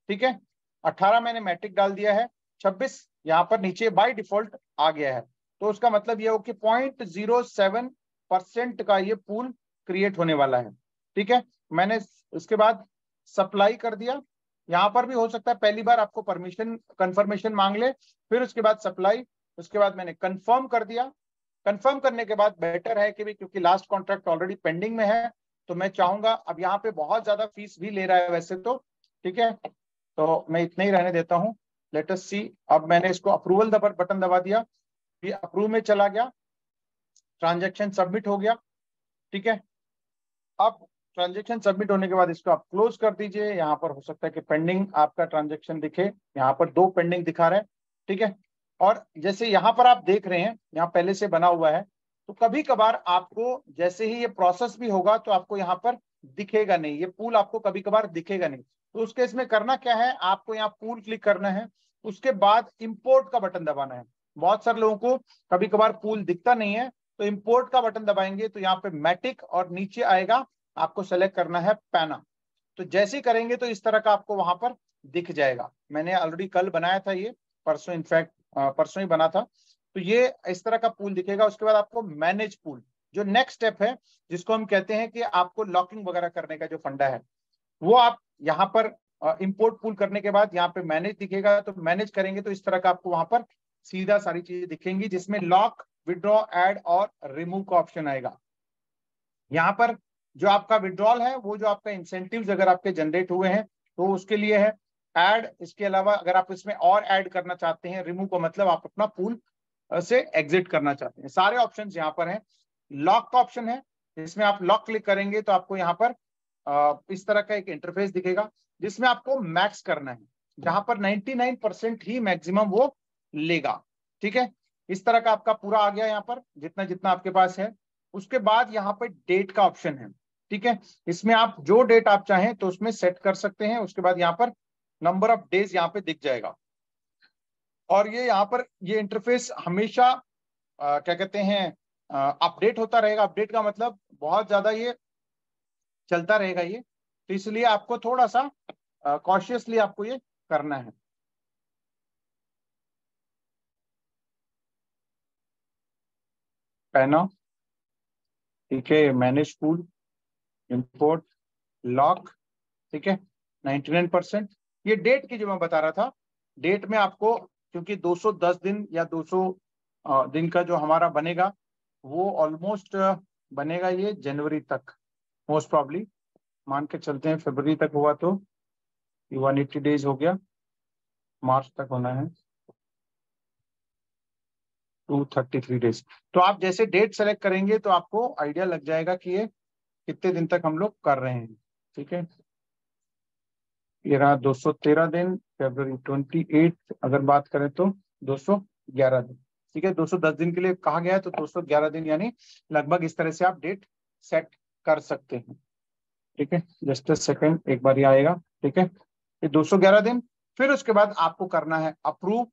Speaker 1: ठीक है, 18 मैंने मैट्रिक डाल दिया है, 26 यहाँ पर नीचे बाय डिफॉल्ट आ गया है। तो उसका मतलब यह हो कि 0.07% का ये पूल क्रिएट होने वाला है। ठीक है, मैंने उसके बाद सप्लाई कर दिया। यहाँ पर भी हो सकता है पहली बार आपको परमिशन कंफर्मेशन मांग ले, फिर उसके बाद सप्लाई, उसके बाद मैंने कंफर्म कर दिया। कंफर्म करने के बाद बेटर है कि भी, क्योंकि लास्ट कॉन्ट्रैक्ट ऑलरेडी पेंडिंग में है, तो मैं चाहूंगा, अब यहाँ पे बहुत ज्यादा फीस भी ले रहा है वैसे तो। ठीक है, तो मैं इतना ही रहने देता हूं। लेट अस सी। अब मैंने इसको अप्रूवल बटन दबा दिया, ये अप्रूव में चला गया, ट्रांजैक्शन सबमिट हो गया। ठीक है, अब ट्रांजैक्शन सबमिट होने के बाद इसको आप क्लोज कर दीजिए। यहाँ पर हो सकता है कि पेंडिंग आपका ट्रांजैक्शन दिखे, यहाँ पर 2 पेंडिंग दिखा रहे हैं। ठीक है, और जैसे यहाँ पर आप देख रहे हैं, यहाँ पहले से बना हुआ है, तो कभी कभार आपको जैसे ही ये प्रोसेस भी होगा तो आपको यहाँ पर दिखेगा नहीं, ये पूल आपको कभी कभार दिखेगा नहीं। तो उस केस में करना क्या है, आपको यहाँ पूल क्लिक करना है, उसके बाद इंपोर्ट का बटन दबाना है। बहुत सारे लोगों को कभी कभार पूल दिखता नहीं है, तो इंपोर्ट का बटन दबाएंगे तो यहाँ पे मैटिक और नीचे आएगा, आपको सेलेक्ट करना है पैना। तो जैसे ही करेंगे तो इस तरह का आपको वहां पर दिख जाएगा। मैंने ऑलरेडी कल बनाया था ये, परसों, इनफैक्ट परसों ही बना था। तो ये इस तरह का पूल दिखेगा। उसके बाद आपको मैनेज पूल, जो नेक्स्ट स्टेप है, जिसको हम कहते हैं कि आपको लॉकिंग वगैरह करने का जो फंडा है, वो आप यहाँ पर इंपोर्ट पूल करने के बाद यहाँ पे मैनेज दिखेगा। तो मैनेज करेंगे तो इस तरह का आपको वहां पर सीधा सारी चीजें दिखेंगी, जिसमें लॉक, विड्रॉ, ऐड और रिमूव का ऑप्शन आएगा। यहाँ पर जो आपका विड्रॉल है, वो जो आपका इंसेंटिव्स अगर आपके जनरेट हुए हैं तो उसके लिए है। ऐड, इसके अलावा अगर आप इसमें और ऐड करना चाहते हैं, रिमूव का मतलब आप अपना पूल से एग्जिट करना चाहते हैं, सारे ऑप्शंस यहाँ पर हैं। लॉक का ऑप्शन है, जिसमें आप लॉक क्लिक करेंगे तो आपको यहाँ पर इस तरह का एक इंटरफेस दिखेगा, जिसमें आपको मैक्स करना है, जहां पर 99% ही मैक्सिमम वो लेगा। ठीक है, इस तरह का आपका पूरा आ गया यहाँ पर, जितना जितना आपके पास है। उसके बाद यहाँ पे डेट का ऑप्शन है। ठीक है, इसमें आप जो डेट आप चाहें तो उसमें सेट कर सकते हैं। उसके बाद यहाँ पर नंबर ऑफ डेज यहाँ पे दिख जाएगा। और ये यहाँ पर ये इंटरफेस हमेशा क्या कहते हैं, अपडेट होता रहेगा। अपडेट का मतलब बहुत ज्यादा ये चलता रहेगा ये, तो इसलिए आपको थोड़ा सा कॉशियसली आपको ये करना है। पैना, ठीक है, मैनेज पूल, इंपोर्ट, लॉक, ठीक है, 99%। ये डेट की जो मैं बता रहा था, डेट में आपको, क्योंकि 210 दिन या 200 दिन का जो हमारा बनेगा, वो ऑलमोस्ट बनेगा ये जनवरी तक, मोस्ट प्रॉब्ली। मान के चलते हैं फरवरी तक हुआ तो 180 डेज हो गया, मार्च तक होना है 233 डेज। तो आप जैसे डेट सेलेक्ट करेंगे तो आपको आइडिया लग जाएगा कि ये कितने दिन तक हम लोग कर रहे हैं। ठीक है, ये रहा 213 दिन, फरवरी 28 अगर बात करें तो 211 दिन। ठीक है, 210 दिन के लिए कहा गया है तो 211 दिन, यानी लगभग इस तरह से आप डेट सेट कर सकते हैं। ठीक है, जस्ट अ सेकंड, एक बार ये आएगा। ठीक है, ये 211 दिन। फिर उसके बाद आपको करना है अप्रूव।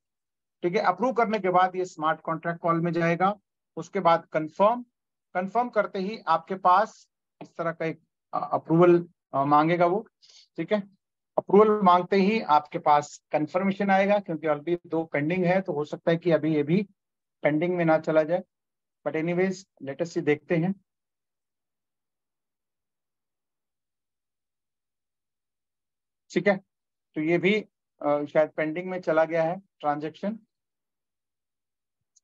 Speaker 1: ठीक है, अप्रूव करने के बाद ये स्मार्ट कॉन्ट्रैक्ट कॉल में जाएगा। उसके बाद कंफर्म, कंफर्म करते ही आपके पास इस तरह का एक अप्रूवल मांगेगा वो, ठीक है। अप्रूवल मांगते ही आपके पास कंफर्मेशन आएगा, क्योंकि ऑलरेडी 2 पेंडिंग है, तो हो सकता है कि अभी ये भी पेंडिंग में ना चला जाए, बट एनीवेज लेट अस सी, देखते हैं। ठीक है, तो ये भी शायद पेंडिंग में चला गया है ट्रांजैक्शन,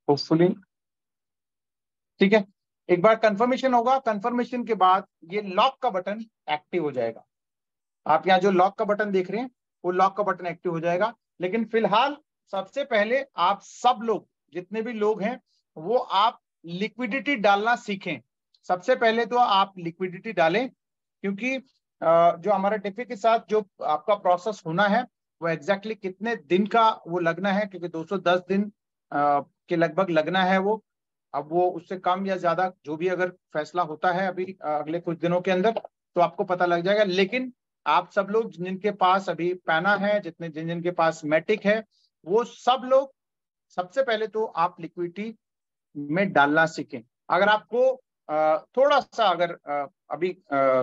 Speaker 1: होपफुली। ठीक है, एक बार कंफर्मेशन होगा, कंफर्मेशन के बाद ये लॉक का बटन एक्टिव हो जाएगा। आप यहाँ जो लॉक का बटन देख रहे हैं वो लॉक का बटन एक्टिव हो जाएगा। लेकिन फिलहाल सबसे पहले आप सब लोग, जितने भी लोग हैं, वो आप लिक्विडिटी डालना सीखें। सबसे पहले तो आप लिक्विडिटी डालें, क्योंकि जो हमारे टिफी के साथ जो आपका प्रोसेस होना है वो एग्जैक्टली कितने दिन का वो लगना है, क्योंकि 210 दिन के लगभग लगना है वो। अब वो उससे कम या ज्यादा जो भी अगर फैसला होता है अभी अगले कुछ दिनों के अंदर, तो आपको पता लग जाएगा। लेकिन आप सब लोग जिनके पास अभी पैना है, जिनके पास मैटिक है, वो सब लोग सबसे पहले तो आप लिक्विडिटी में डालना सीखें। अगर आपको थोड़ा सा अगर अभी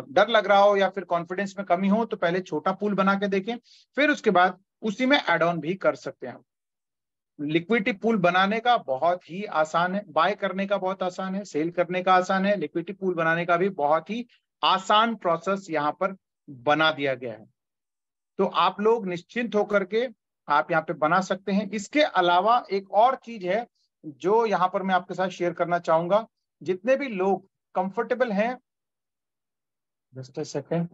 Speaker 1: डर लग रहा हो या फिर कॉन्फिडेंस में कमी हो, तो पहले छोटा पूल बना के देखें, फिर उसके बाद उसी में एड ऑन भी कर सकते हैं। लिक्विडिटी पूल बनाने का बहुत ही आसान है, बाय करने का बहुत आसान है, सेल करने का आसान है, लिक्विडिटी पूल बनाने का भी बहुत ही आसान प्रोसेस यहाँ पर बना दिया गया है। तो आप लोग निश्चिंत होकर के आप यहाँ पे बना सकते हैं। इसके अलावा एक और चीज है जो यहाँ पर मैं आपके साथ शेयर करना चाहूंगा। जितने भी लोग कंफर्टेबल हैं, जस्ट अ सेकेंड,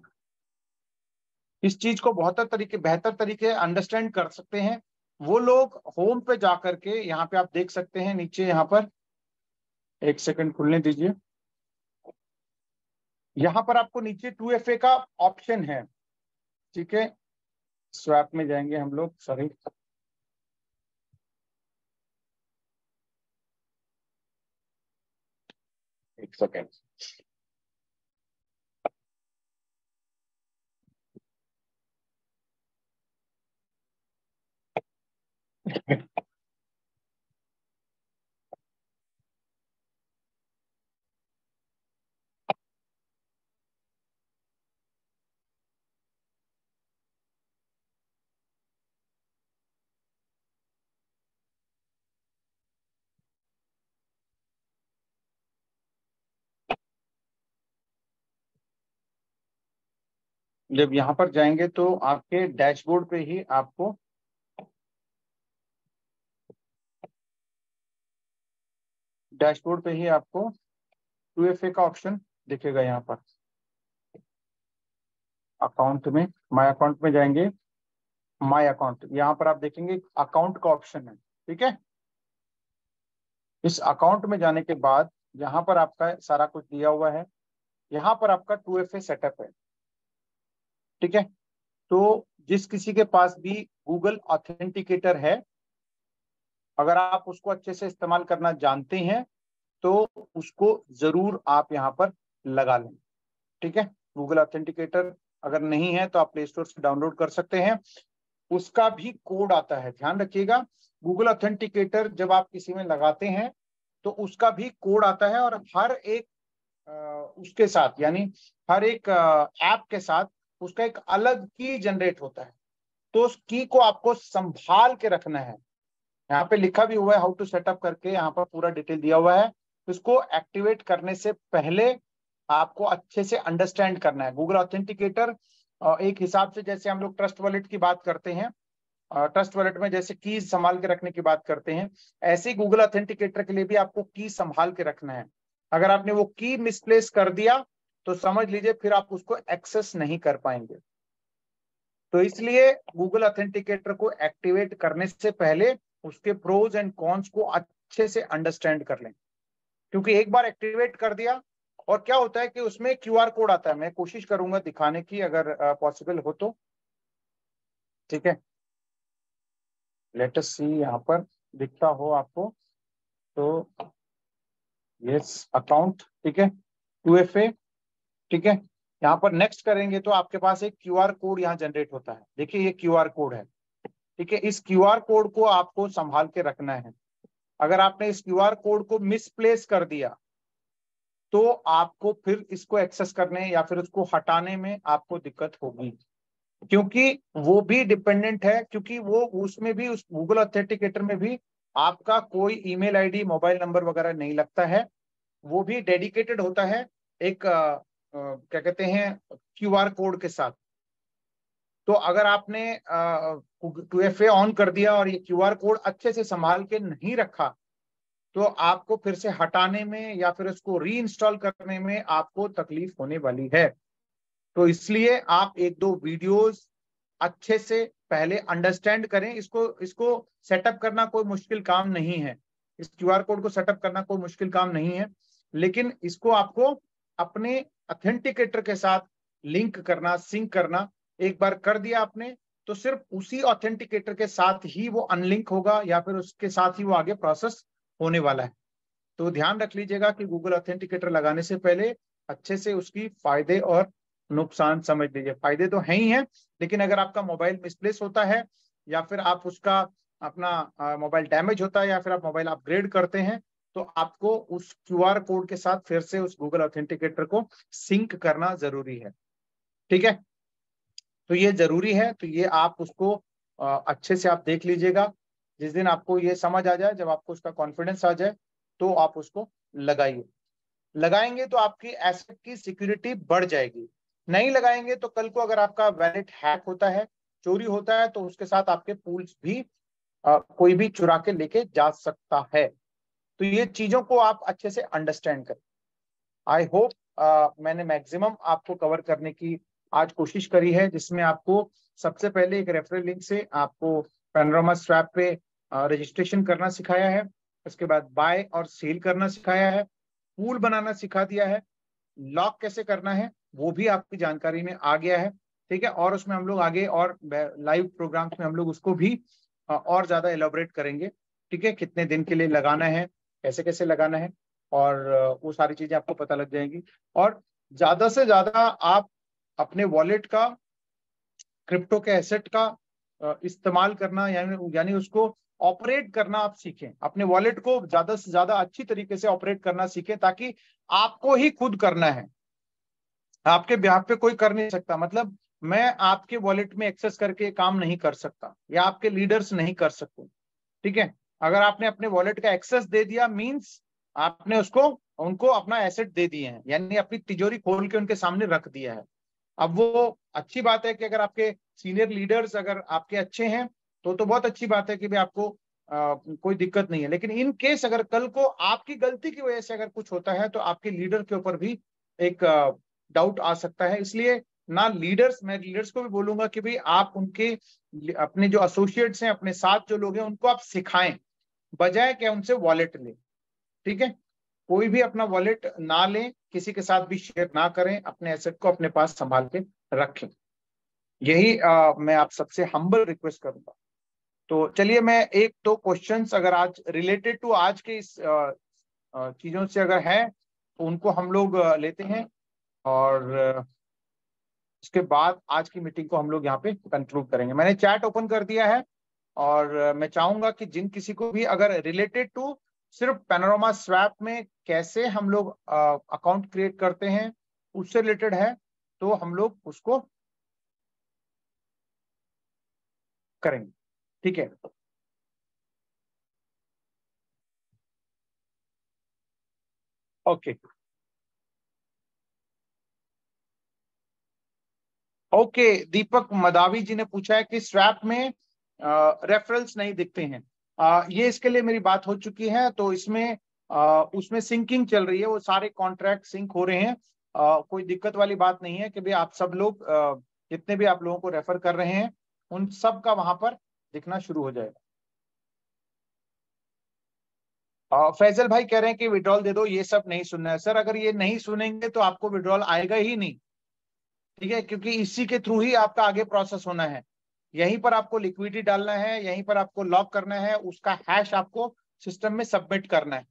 Speaker 1: इस चीज को बेहतर तरीके अंडरस्टैंड कर सकते हैं, वो लोग होम पे जाकर के यहाँ पे आप देख सकते हैं नीचे, यहाँ पर एक सेकंड खुलने दीजिए। यहाँ पर आपको नीचे 2FA का ऑप्शन है, ठीक है। स्वैप में जाएंगे हम लोग, सॉरी, एक सेकेंड। जब यहाँ पर जाएंगे तो आपके डैशबोर्ड पे ही आपको आपको 2FA का ऑप्शन दिखेगा। यहाँ पर अकाउंट में, माय अकाउंट में जाएंगे, माय अकाउंट, यहाँ पर आप देखेंगे अकाउंट का ऑप्शन है, ठीक है। इस अकाउंट में जाने के बाद यहाँ पर आपका सारा कुछ दिया हुआ है। यहाँ पर आपका 2FA सेटअप है, ठीक है। तो जिस किसी के पास भी गूगल ऑथेंटिकेटर है, अगर आप उसको अच्छे से इस्तेमाल करना जानते हैं, तो उसको जरूर आप यहाँ पर लगा लें, ठीक है। गूगल ऑथेंटिकेटर अगर नहीं है तो आप प्ले स्टोर से डाउनलोड कर सकते हैं। उसका भी कोड आता है, ध्यान रखिएगा। गूगल ऑथेंटिकेटर जब आप किसी में लगाते हैं तो उसका भी कोड आता है, और हर एक उसके साथ, यानी हर एक ऐप के साथ उसका एक अलग की जनरेट होता है। तो उस की को आपको संभाल के रखना है। यहाँ पे लिखा भी हुआ है हाउ टू सेटअप करके, यहाँ पर पूरा डिटेल दिया हुआ है। इसको एक्टिवेट करने से पहले आपको अच्छे से अंडरस्टैंड करना है। गूगल ऑथेंटिकेटर एक हिसाब से, जैसे हम लोग ट्रस्ट वॉलेट की बात करते हैं, ट्रस्ट वॉलेट में जैसे की संभाल के रखने की बात करते हैं, ऐसे ही गूगल ऑथेंटिकेटर के लिए भी आपको की संभाल के रखना है। अगर आपने वो की मिसप्लेस कर दिया तो समझ लीजिए फिर आप उसको एक्सेस नहीं कर पाएंगे। तो इसलिए गूगल ऑथेंटिकेटर को एक्टिवेट करने से पहले उसके प्रोज एंड कॉन्स को अच्छे से अंडरस्टैंड कर लें, क्योंकि एक बार एक्टिवेट कर दिया, और क्या होता है कि उसमें QR कोड आता है। मैं कोशिश करूंगा दिखाने की, अगर पॉसिबल हो तो, ठीक है। लेट अस सी, यहाँ पर दिखता हो आपको तो, यस अकाउंट, ठीक है, 2FA, ठीक है। यहाँ पर नेक्स्ट करेंगे तो आपके पास एक QR कोड यहाँ जनरेट होता है। देखिए ये QR कोड है, ठीक है। इस QR कोड को आपको संभाल के रखना है। अगर आपने इस QR कोड को मिसप्लेस कर दिया तो आपको फिर इसको एक्सेस करने या फिर उसको हटाने में आपको दिक्कत होगी, क्योंकि वो भी डिपेंडेंट है, क्योंकि वो उसमें भी, उस गूगल ऑथेंटिकेटर में भी आपका कोई ईमेल आईडी, मोबाइल नंबर वगैरह नहीं लगता है। वो भी डेडिकेटेड होता है एक क्या कहते हैं, क्यूआर कोड के साथ। तो अगर आपने 2FA ऑन कर दिया और ये क्यूआर कोड अच्छे से संभाल के नहीं रखा, तो आपको फिर से हटाने में या फिर उसको री इंस्टॉल करने में आपको तकलीफ होने वाली है। तो इसलिए आप एक दो वीडियोस अच्छे से पहले अंडरस्टैंड करें। इसको सेटअप करना कोई मुश्किल काम नहीं है, इस क्यूआर कोड को सेटअप करना कोई मुश्किल काम नहीं है, लेकिन इसको आपको अपने ऑथेंटिकेटर के साथ लिंक करना, सिंक करना। एक बार कर दिया आपने तो सिर्फ उसी ऑथेंटिकेटर के साथ ही वो अनलिंक होगा या फिर उसके साथ ही वो आगे प्रोसेस होने वाला है। तो ध्यान रख लीजिएगा कि गूगल ऑथेंटिकेटर लगाने से पहले अच्छे से उसकी फायदे और नुकसान समझ लीजिए। फायदे तो हैं ही हैं, लेकिन अगर आपका मोबाइल मिसप्लेस होता है या फिर आप उसका अपना मोबाइल डैमेज होता है या फिर आप मोबाइल अपग्रेड करते हैं, तो आपको उस क्यूआर कोड के साथ फिर से उस गूगल ऑथेंटिकेटर को सिंक करना जरूरी है। ठीक है, तो ये जरूरी है। तो ये आप उसको अच्छे से आप देख लीजिएगा। जिस दिन आपको ये समझ आ जाए, जब आपको उसका कॉन्फिडेंस आ जाए, तो आप उसको लगाइए। लगाएंगे तो आपकी एसेट की सिक्योरिटी बढ़ जाएगी। नहीं लगाएंगे तो कल को अगर आपका वैलेट हैक होता है, चोरी होता है, तो उसके साथ आपके पूल्स भी कोई भी चुरा के लेके जा सकता है। तो ये चीजों को आप अच्छे से अंडरस्टैंड करें। आई होप मैंने मैक्सिमम आपको कवर करने की आज कोशिश करी है, जिसमें आपको सबसे पहले एक रेफरल लिंक से आपको पैनोरामा स्वैप पे रजिस्ट्रेशन करना सिखाया है। उसके बाद बाय और सेल करना सिखाया है, पूल बनाना सिखा दिया है, लॉक कैसे करना है वो भी आपकी जानकारी में आ गया है। ठीक है, और उसमें हम लोग आगे और लाइव प्रोग्राम्स में हम लोग उसको भी और ज्यादा एलोबरेट करेंगे। ठीक है, कितने दिन के लिए लगाना है, कैसे कैसे लगाना है, और वो सारी चीजें आपको पता लग जाएंगी। और ज्यादा से ज्यादा आप अपने वॉलेट का, क्रिप्टो के एसेट का इस्तेमाल करना, यानी उसको ऑपरेट करना आप सीखें। अपने वॉलेट को ज्यादा से ज्यादा अच्छी तरीके से ऑपरेट करना सीखें, ताकि आपको ही खुद करना है, आपके ब्याह पे कोई कर नहीं सकता। मतलब मैं आपके वॉलेट में एक्सेस करके काम नहीं कर सकता, या आपके लीडर्स नहीं कर सकते। ठीक है, अगर आपने अपने वॉलेट का एक्सेस दे दिया, मींस आपने उनको अपना एसेट दे दिए हैं, यानी अपनी तिजोरी खोल के उनके सामने रख दिया है। अब वो अच्छी बात है कि अगर आपके सीनियर लीडर्स अगर आपके अच्छे हैं, तो बहुत अच्छी बात है कि भाई आपको कोई दिक्कत नहीं है। लेकिन इन केस अगर कल को आपकी गलती की वजह से अगर कुछ होता है, तो आपके लीडर के ऊपर भी एक डाउट आ सकता है। इसलिए मैं लीडर्स को भी बोलूंगा कि भाई आप उनके, अपने जो एसोसिएट्स हैं, अपने साथ जो लोग हैं, उनको आप सिखाएं, बजाय कि उनसे वॉलेट लें। ठीक है, कोई भी अपना वॉलेट ना लें, किसी के साथ भी शेयर ना करें, अपने एसेट को अपने पास संभाल के रखें। यही मैं आप सबसे हम्बल रिक्वेस्ट करूंगा। तो चलिए, मैं एक दो क्वेश्चंस अगर आज रिलेटेड टू आज के इस चीजों से अगर है, तो उनको हम लोग लेते हैं, और उसके बाद आज की मीटिंग को हम लोग यहाँ पे कंक्लूड करेंगे। मैंने चैट ओपन कर दिया है, और मैं चाहूंगा कि जिन किसी को भी अगर रिलेटेड टू सिर्फ पैनोरामा स्वैप में कैसे हम लोग अकाउंट क्रिएट करते हैं उससे रिलेटेड है, तो हम लोग उसको करेंगे। ठीक है, ओके ओके। दीपक मदावी जी ने पूछा है कि स्वैप में रेफरल्स नहीं दिखते हैं। ये इसके लिए मेरी बात हो चुकी है। तो इसमें उसमें सिंकिंग चल रही है, वो सारे कॉन्ट्रैक्ट सिंक हो रहे हैं। कोई दिक्कत वाली बात नहीं है कि भाई आप सब लोग जितने भी आप लोगों को रेफर कर रहे हैं, उन सब का वहां पर दिखना शुरू हो जाएगा। फैजल भाई कह रहे हैं कि विड्रॉल दे दो, ये सब नहीं सुनना है। सर, अगर ये नहीं सुनेंगे तो आपको विड्रॉल आएगा ही नहीं। ठीक है, क्योंकि इसी के थ्रू ही आपका आगे प्रोसेस होना है। यहीं पर आपको लिक्विडिटी डालना है, यहीं पर आपको लॉक करना है, उसका हैश आपको सिस्टम में सबमिट करना है,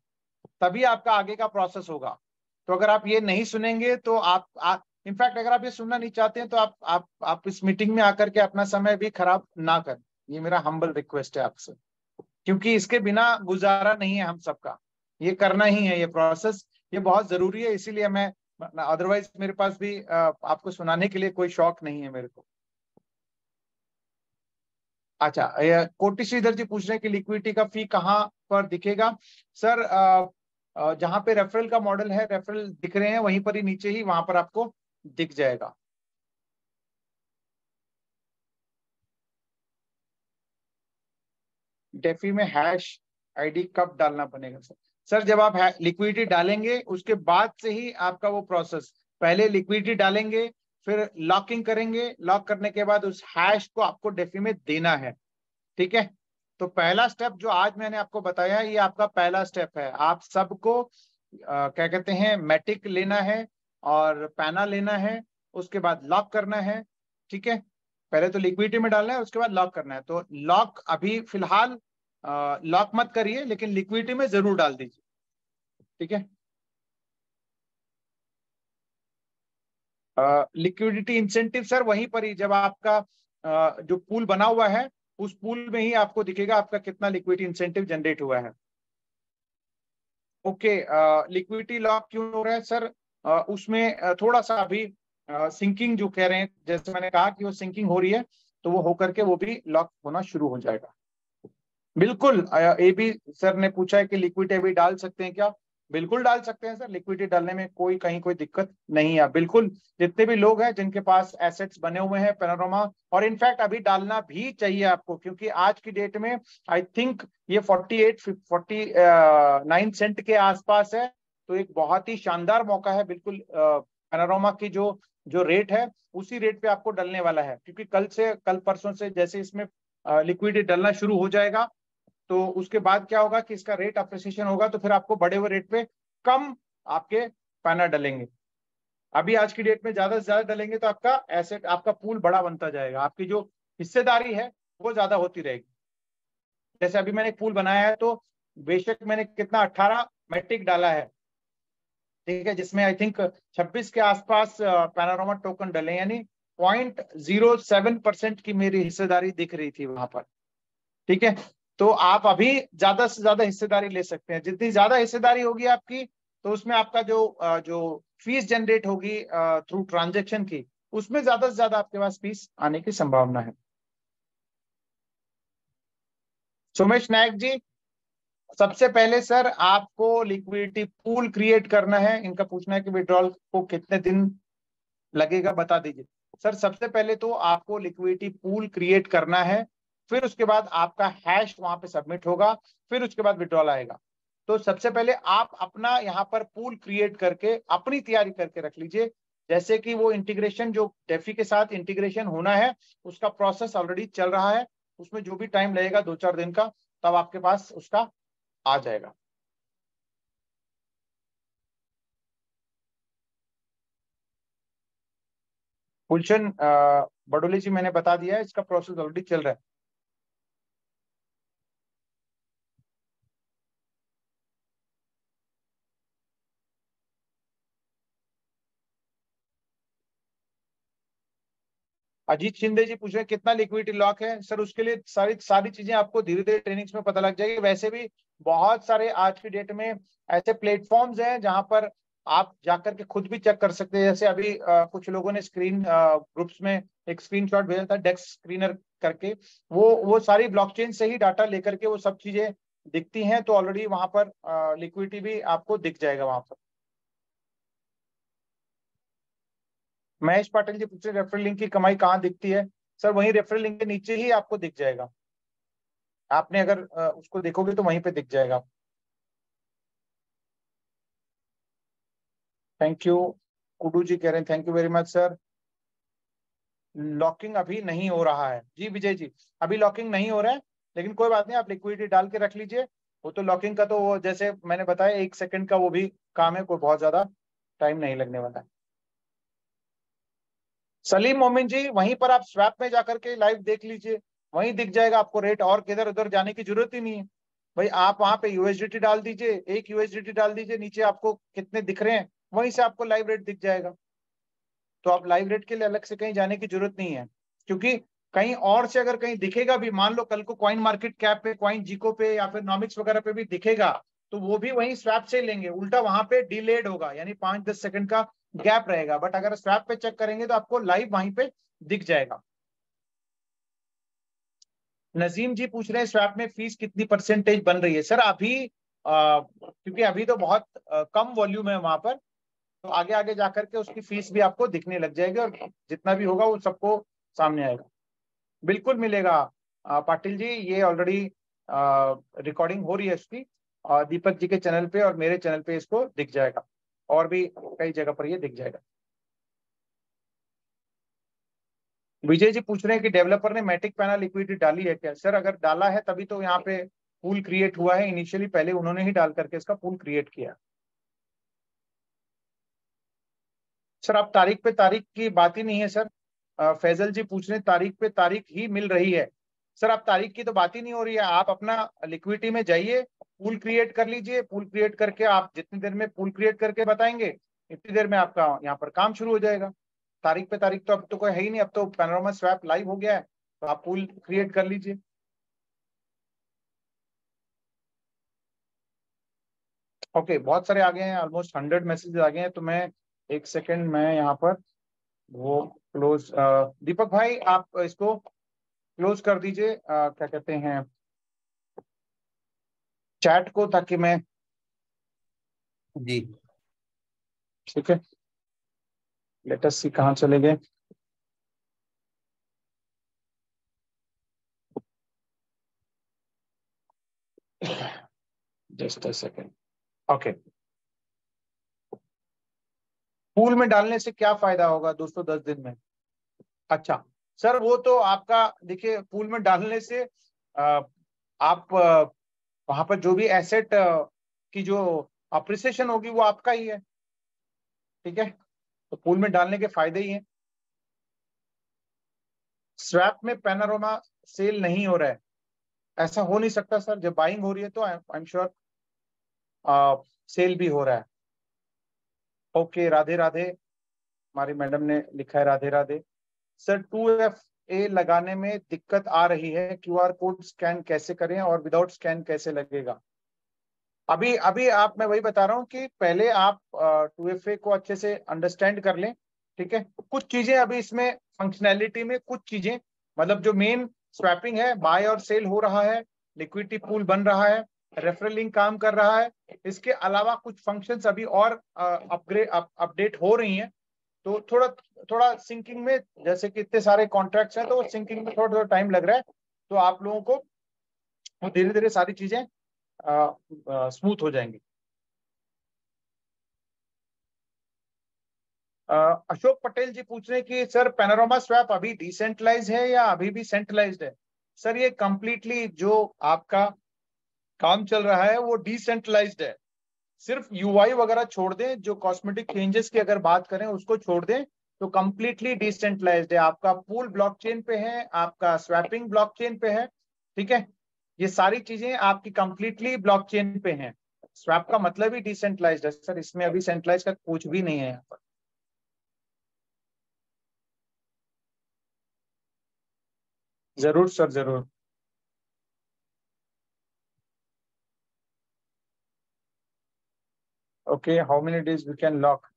Speaker 1: तभी आपका आगे का प्रोसेस होगा। तो अगर आप ये नहीं सुनेंगे तो इनफैक्ट अगर आप ये सुनना नहीं चाहते हैं, तो आप इस मीटिंग में आकर के अपना समय भी खराब ना करें। ये मेरा हम्बल रिक्वेस्ट है आपसे, क्योंकि इसके बिना गुजारा नहीं है हम सबका। ये करना ही है ये प्रोसेस, ये बहुत जरूरी है, इसीलिए मैं, अदरवाइज मेरे पास भी आपको सुनाने के लिए कोई शौक नहीं है मेरे को। अच्छा, कोटि श्रीधर जी पूछ रहे हैं कि लिक्विडिटी का फी कहाँ पर दिखेगा। सर जहां पे रेफरल का मॉडल है, रेफरल दिख रहे हैं वहीं पर ही नीचे ही वहां पर आपको दिख जाएगा। डेफी में हैश आईडी कब डालना बनेगा सर? सर जब आप लिक्विडिटी डालेंगे उसके बाद से ही आपका वो प्रोसेस, पहले लिक्विडिटी डालेंगे फिर लॉकिंग करेंगे, लॉक करने के बाद उस हैश को आपको डेफी में देना है। ठीक है, तो पहला स्टेप जो आज मैंने आपको बताया ये आपका पहला स्टेप है। आप सबको क्या कहते हैं, मैटिक लेना है और पैना लेना है, उसके बाद लॉक करना है। ठीक है, पहले तो लिक्विडिटी में डालना है, उसके बाद लॉक करना है। तो लॉक अभी फिलहाल लॉक मत करिए, लेकिन लिक्विडिटी में जरूर डाल दीजिए। ठीक है, लिक्विडिटी इंसेंटिव सर वहीं पर ही, जब आपका जो पूल बना हुआ है उस पूल में ही आपको दिखेगा आपका कितना लिक्विडिटी इंसेंटिव जनरेट हुआ है। ओके, लिक्विडिटी लॉक क्यों हो रहा है सर? उसमें थोड़ा सा अभी सिंकिंग जो कह रहे हैं, जैसे मैंने कहा कि वो सिंकिंग हो रही है, तो वो होकर के वो भी लॉक होना शुरू हो जाएगा। बिल्कुल, ये भी सर ने पूछा है कि लिक्विडिटी अभी डाल सकते हैं क्या? बिल्कुल डाल सकते हैं सर, लिक्विडिटी डालने में कोई कहीं कोई दिक्कत नहीं है। बिल्कुल, जितने भी लोग हैं जिनके पास एसेट्स बने हुए हैं पैनोरामा, और इनफैक्ट अभी डालना भी चाहिए आपको, क्योंकि आज की डेट में आई थिंक ये 49 सेंट के आसपास है। तो एक बहुत ही शानदार मौका है। बिल्कुल पैनोरामा की जो जो रेट है उसी रेट पे आपको डलने वाला है, क्योंकि कल परसों से जैसे इसमें लिक्विडिटी डलना शुरू हो जाएगा, तो उसके बाद क्या होगा कि इसका रेट अप्रिसिएशन होगा, तो फिर आपको बढ़े हुए रेट पे कम आपके पैनल डलेंगे। अभी आज की डेट में ज्यादा से ज्यादा डलेंगे तो आपका एसेट, आपका पूल बड़ा बनता जाएगा, आपकी जो हिस्सेदारी है वो ज्यादा होती रहेगी। जैसे अभी मैंने एक पूल बनाया है, तो बेशक मैंने कितना 18 मैट्रिक डाला है, ठीक है, जिसमें आई थिंक 26 के आसपास पैनोरामा टोकन डले, यानी 0.07% की मेरी हिस्सेदारी दिख रही थी वहां पर। ठीक है, तो आप अभी ज्यादा से ज्यादा हिस्सेदारी ले सकते हैं। जितनी ज्यादा हिस्सेदारी होगी आपकी, तो उसमें आपका जो फीस जनरेट होगी थ्रू ट्रांजेक्शन की, उसमें ज्यादा से ज्यादा आपके पास फीस आने की संभावना है। सुमेश नायक जी, सबसे पहले सर आपको लिक्विडिटी पूल क्रिएट करना है। इनका पूछना है कि विड्रॉल को कितने दिन लगेगा, बता दीजिए। सर सबसे पहले तो आपको लिक्विडिटी पूल क्रिएट करना है, फिर उसके बाद आपका हैश वहां पे सबमिट होगा, फिर उसके बाद विड्रॉल आएगा। तो सबसे पहले आप अपना यहाँ पर पूल क्रिएट करके अपनी तैयारी करके रख लीजिए। जैसे कि वो इंटीग्रेशन जो डेफी के साथ इंटीग्रेशन होना है, उसका प्रोसेस ऑलरेडी चल रहा है, उसमें जो भी टाइम लगेगा 2-4 दिन का, तब आपके पास उसका आ जाएगा। गुलशन बडोली जी, मैंने बता दिया है, इसका प्रोसेस ऑलरेडी चल रहा है। अजीत शिंदे जी पूछ रहे हैं कितना लिक्विडिटी लॉक है। सर उसके लिए सारी सारी चीजें आपको धीरे धीरे ट्रेनिंग्स में पता लग जाएगी। वैसे भी बहुत सारे आज की डेट में ऐसे प्लेटफॉर्म्स हैं जहां पर आप जाकर के खुद भी चेक कर सकते हैं। जैसे अभी कुछ लोगों ने स्क्रीन ग्रुप्स में एक स्क्रीनशॉट भेजा था, डेक्स स्क्रीनर करके, वो सारी ब्लॉकचेन से ही डाटा लेकर के वो सब चीजें दिखती हैं। तो ऑलरेडी वहां पर लिक्विडिटी भी आपको दिख जाएगा वहां पर। महेश पाटिल जी पूछ रहे रेफरल लिंक की कमाई कहाँ दिखती है। सर वही रेफरल लिंक के नीचे ही आपको दिख जाएगा, आपने अगर उसको देखोगे तो वहीं पे दिख जाएगा। थैंक यू, कुडू जी कह रहे हैं thank you very much sir. Locking अभी नहीं हो रहा है जी विजय जी, अभी लॉकिंग नहीं हो रहा है, लेकिन कोई बात नहीं, आप लिक्विडिटी डाल के रख लीजिए। वो तो लॉकिंग का तो वो जैसे मैंने बताया 1 सेकंड का वो भी काम है, कोई बहुत ज्यादा टाइम नहीं लगने वाला है। सलीम मोमिन जी, वहीं पर आप स्वैप में जाकर के लाइव देख लीजिए, वहीं दिख जाएगा आपको रेट, और किधर उधर जाने की जरूरत ही नहीं है भाई। आप वहां पे यूएसडीटी डाल दीजिए, एक यूएसडीटी डाल दीजिए, नीचे आपको कितने दिख रहे हैं वहीं से आपको लाइव रेट दिख जाएगा। तो आप लाइव रेट के लिए अलग से कहीं जाने की जरूरत नहीं है, क्योंकि कहीं और से अगर कहीं दिखेगा भी, मान लो कल को कॉइन मार्केट कैप पे, कॉइन जीको पे या फिर नॉमिक्स वगैरह पे भी दिखेगा, तो वो भी वहीं स्वैप से लेंगे, उल्टा वहां पे डिलेड होगा, यानी 5-10 सेकंड का गैप रहेगा। बट अगर स्वैप पे चेक करेंगे तो आपको लाइव वहीं पे दिख जाएगा। नजीम जी पूछ रहे हैं स्वैप में फीस कितनी परसेंटेज बन रही है? सर अभी क्योंकि अभी तो बहुत कम वॉल्यूम है वहां पर, तो आगे आगे जाकर के उसकी फीस भी आपको दिखने लग जाएगी और जितना भी होगा वो सबको सामने आएगा। बिल्कुल मिलेगा पाटिल जी, ये ऑलरेडी रिकॉर्डिंग हो रही है इसकी, दीपक जी के चैनल पे और मेरे चैनल पे इसको दिख जाएगा, और भी कई जगह पर ये दिख जाएगा। विजय जी पूछ रहे हैं कि डेवलपर ने मैटिक पैनल लिक्विडिटी डाली है क्या? सर अगर डाला है तभी तो यहाँ पे पूल क्रिएट हुआ है, इनिशियली पहले उन्होंने ही डाल करके इसका पूल क्रिएट किया। सर अब तारीख पे तारीख की बात ही नहीं है सर। फैजल जी पूछ रहे हैं तारीख पे तारीख ही मिल रही है। सर अब तारीख की तो बात ही नहीं हो रही है, आप अपना लिक्विडिटी में जाइए, पूल क्रिएट कर लीजिए, पूल क्रिएट करके आप जितनी देर में पूल क्रिएट करके बताएंगे इतनी देर में आपका यहाँ पर काम शुरू हो जाएगा। तारीख पे तारीख तो अब तो कोई है ही नहीं, अब तो पैनोरामा स्वैप लाइव हो गया है, तो आप पूल क्रिएट कर लीजिए। ओके, बहुत सारे आ गए हैं, ऑलमोस्ट 100 मैसेजेस आ गए हैं, तो मैं एक सेकंड मैं यहाँ पर वो क्लोज, दीपक भाई आप इसको क्लोज कर दीजिए, क्या कहते हैं, चैट को, ताकि मैं,
Speaker 3: जी
Speaker 1: ठीक है, लेट अस सी कहाँ चले गए। Just a second. Okay, pool में डालने से क्या फायदा होगा 210 दिन में? अच्छा सर, वो तो आपका देखिए, पूल में डालने से आप वहां पर जो भी एसेट की जो अप्रिसिएशन होगी वो आपका ही है, ठीक है, तो पूल में डालने के फायदे ही हैं। स्वैप में पैनोरामा सेल नहीं हो रहा है, ऐसा हो नहीं सकता सर, जब बाइंग हो रही है तो आई एम श्योर सेल भी हो रहा है। ओके, राधे राधे, हमारी मैडम ने लिखा है राधे राधे। सर 2FA लगाने में दिक्कत आ रही है, QR कोड स्कैन कैसे करें और विदाउट स्कैन कैसे लगेगा? अभी अभी आप, मैं वही बता रहा हूँ कि पहले आप 2FA को अच्छे से अंडरस्टैंड कर लें, ठीक है। कुछ चीजें अभी इसमें फंक्शनैलिटी में, कुछ चीजें मतलब जो मेन स्वैपिंग है, बाय और सेल हो रहा है, लिक्विडिटी पूल बन रहा है, रेफरल लिंक काम कर रहा है, इसके अलावा कुछ फंक्शंस अभी और अपडेट हो रही हैं, तो थोड़ा थोड़ा सिंकिंग में, जैसे कि इतने सारे कॉन्ट्रैक्ट्स हैं तो सिंकिंग में थोड़ा थोड़ा टाइम लग रहा है, तो आप लोगों को धीरे धीरे सारी चीजें स्मूथ हो जाएंगी। अशोक पटेल जी पूछ रहे हैं कि सर पैनोरामा स्वैप अभी डिसेंट्रलाइज है या अभी भी सेंट्रलाइज्ड है? सर ये कंप्लीटली जो आपका काम चल रहा है वो डिसेंट्रलाइज्ड है, सिर्फ यूआई वगैरह छोड़ दें, जो कॉस्मेटिक चेंजेस की अगर बात करें उसको छोड़ दें, तो कंप्लीटली डिसेंट्रलाइज्ड है। आपका पूल ब्लॉकचेन पे है, आपका स्वैपिंग ब्लॉकचेन पे है, ठीक है, ये सारी चीजें आपकी कंप्लीटली ब्लॉकचेन पे हैं। स्वैप का मतलब ही डिसेंट्रलाइज्ड है सर, इसमें अभी सेंट्रलाइज का कुछ भी नहीं है यहाँ पर। जरूर सर, जरूर। Okay, how many days we can lock?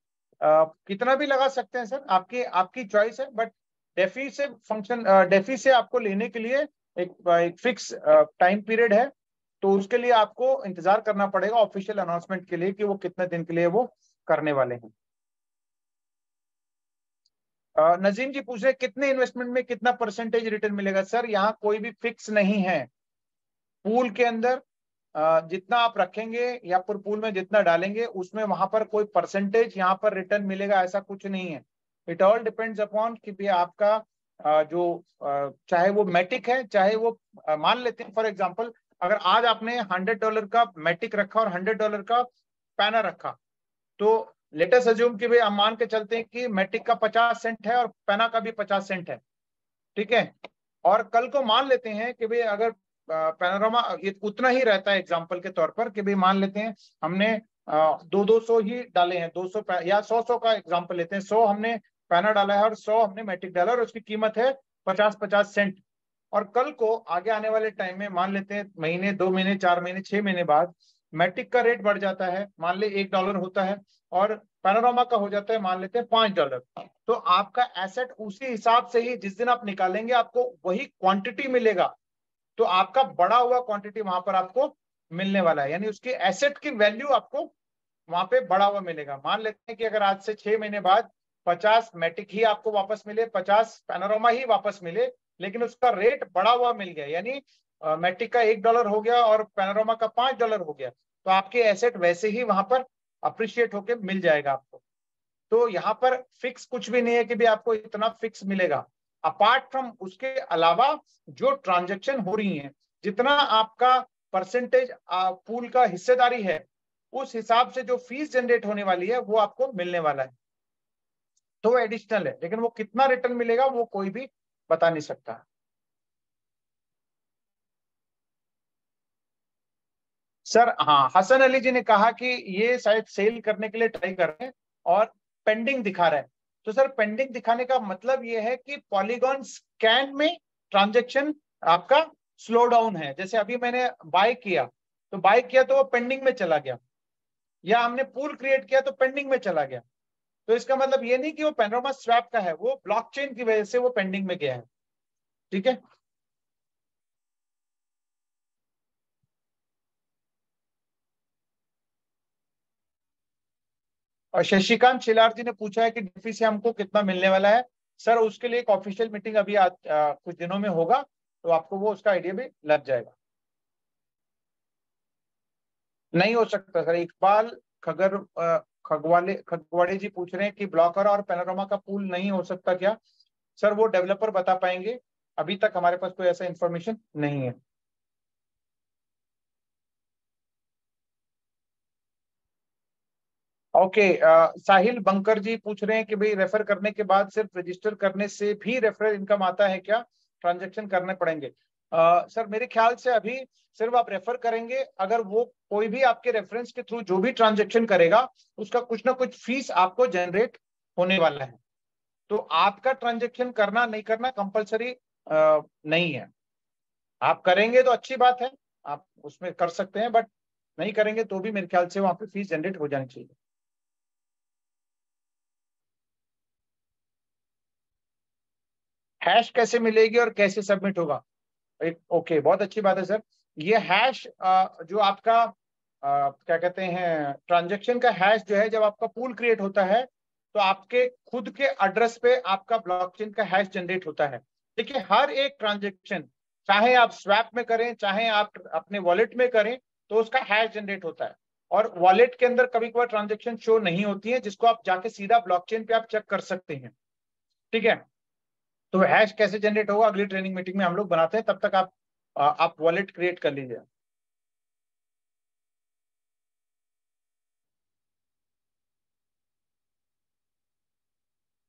Speaker 1: कितना भी लगा सकते हैं सर, आपकी आपकी चॉइस है, बट डेफी से फंक्शन, डेफी से आपको लेने के लिए एक फिक्स टाइम पीरियड है, तो उसके लिए आपको इंतजार करना पड़ेगा ऑफिशियल अनाउंसमेंट के लिए कि वो कितने दिन के लिए वो करने वाले हैं। नजीम जी पूछ रहे कितने इन्वेस्टमेंट में कितना परसेंटेज रिटर्न मिलेगा? सर यहाँ कोई भी फिक्स नहीं है, पूल के अंदर जितना आप रखेंगे या फिर पूल में जितना डालेंगे उसमें वहां पर कोई परसेंटेज यहाँ पर रिटर्न मिलेगा ऐसा कुछ नहीं है। इट ऑल डिपेंड्स अपॉन कि भी आपका चाहे वो मैटिक है, चाहे वो मान लेते हैं फॉर एग्जांपल, अगर आज आपने $100 का मैटिक रखा और $100 का पैना रखा, तो लेटेस्ट अज्यूम कि भाई हम मान के चलते हैं कि मैटिक का 50 सेंट है और पैना का भी 50 सेंट है, ठीक है, और कल को मान लेते हैं कि भाई अगर पैनोरामा उतना ही रहता है, एग्जांपल के तौर पर कि भाई मान लेते हैं हमने 200 ही डाले हैं, 200 या 100 का एग्जांपल लेते हैं, 100 हमने पैना डाला है और 100 हमने मैटिक डाला और उसकी कीमत है 50-50 सेंट, और कल को आगे आने वाले टाइम में मान लेते हैं महीने, 2 महीने, 4 महीने, 6 महीने बाद मैटिक का रेट बढ़ जाता है, मान ले $1 होता है, और पैनोरामा का हो जाता है मान लेते हैं $5, तो आपका एसेट उसी हिसाब से ही जिस दिन आप निकालेंगे आपको वही क्वांटिटी मिलेगा, तो आपका बढ़ा हुआ क्वांटिटी वहां पर आपको मिलने वाला है, यानी उसकी एसेट की वैल्यू आपको वहां पे बढ़ा हुआ मिलेगा। मान लेते हैं कि अगर आज से 6 महीने बाद 50 मैटिक ही आपको वापस मिले, 50 पैनोरामा ही वापस मिले, लेकिन उसका रेट बढ़ा हुआ मिल गया, यानी मैटिक का $1 हो गया और पैनोरामा का $5 हो गया, तो आपके एसेट वैसे ही वहां पर अप्रिशिएट होके मिल जाएगा आपको। तो यहाँ पर फिक्स कुछ भी नहीं है कि भी आपको इतना फिक्स मिलेगा। अपार्ट फ्रॉम उसके अलावा जो ट्रांजैक्शन हो रही हैं, जितना आपका परसेंटेज पूल का हिस्सेदारी है, उस हिसाब से जो फीस जनरेट होने वाली है वो आपको मिलने वाला है, तो वो एडिशनल है, लेकिन वो कितना रिटर्न मिलेगा वो कोई भी बता नहीं सकता। सर हाँ, हसन अली जी ने कहा कि ये शायद सेल करने के लिए ट्राई कर रहे हैं और पेंडिंग दिखा रहा है। तो सर पेंडिंग दिखाने का मतलब ये है कि पॉलीगॉन स्कैन में ट्रांजैक्शन आपका स्लो डाउन है। जैसे अभी मैंने बाय किया, तो वो पेंडिंग में चला गया, या हमने पूल क्रिएट किया तो पेंडिंग में चला गया। तो इसका मतलब ये नहीं कि वो पैनोरामा स्वैप का है, वो ब्लॉकचेन की वजह से वो पेंडिंग में गया है। ठीक है। और शशिकांत शिलार जी ने पूछा है कि डिफी से हमको कितना मिलने वाला है। सर उसके लिए एक ऑफिशियल मीटिंग अभी कुछ दिनों में होगा, तो आपको वो उसका आइडिया भी लग जाएगा। नहीं हो सकता सर। इकबाल खगर खगवाड़े जी पूछ रहे हैं कि ब्लॉकर और पैनोरामा का पूल नहीं हो सकता क्या? सर वो डेवलपर बता पाएंगे, अभी तक हमारे पास कोई ऐसा इंफॉर्मेशन नहीं है। ओके, साहिल बंकर जी पूछ रहे हैं कि भाई रेफर करने के बाद सिर्फ रजिस्टर करने से भी रेफरल इनकम आता है क्या, ट्रांजैक्शन करने पड़ेंगे? सर मेरे ख्याल से अभी सिर्फ आप रेफर करेंगे, अगर वो कोई भी आपके रेफरेंस के थ्रू जो भी ट्रांजैक्शन करेगा उसका कुछ ना कुछ फीस आपको जनरेट होने वाला है। तो आपका ट्रांजैक्शन करना नहीं करना कंपलसरी नहीं है। आप करेंगे तो अच्छी बात है, आप उसमें कर सकते हैं, बट नहीं करेंगे तो भी मेरे ख्याल से वहां पे फीस जनरेट हो जानी चाहिए। हैश कैसे मिलेगी और कैसे सबमिट होगा? ओके, बहुत अच्छी बात है सर। ये हैश जो आपका क्या कहते हैं, ट्रांजैक्शन का हैश जो है, जब आपका पूल क्रिएट होता है तो आपके खुद के एड्रेस पे आपका ब्लॉकचेन का हैश जनरेट होता है। देखिए हर एक ट्रांजैक्शन, चाहे आप स्वैप में करें चाहे आप अपने वॉलेट में करें, तो उसका हैश जनरेट होता है। और वॉलेट के अंदर कभी कभार ट्रांजैक्शन शो नहीं होती है, जिसको आप जाके सीधा ब्लॉकचेन पे आप चेक कर सकते हैं। ठीक है। तो हैश कैसे जनरेट होगा अगली ट्रेनिंग मीटिंग में हम लोग बनाते हैं, तब तक आप वॉलेट क्रिएट कर लीजिए।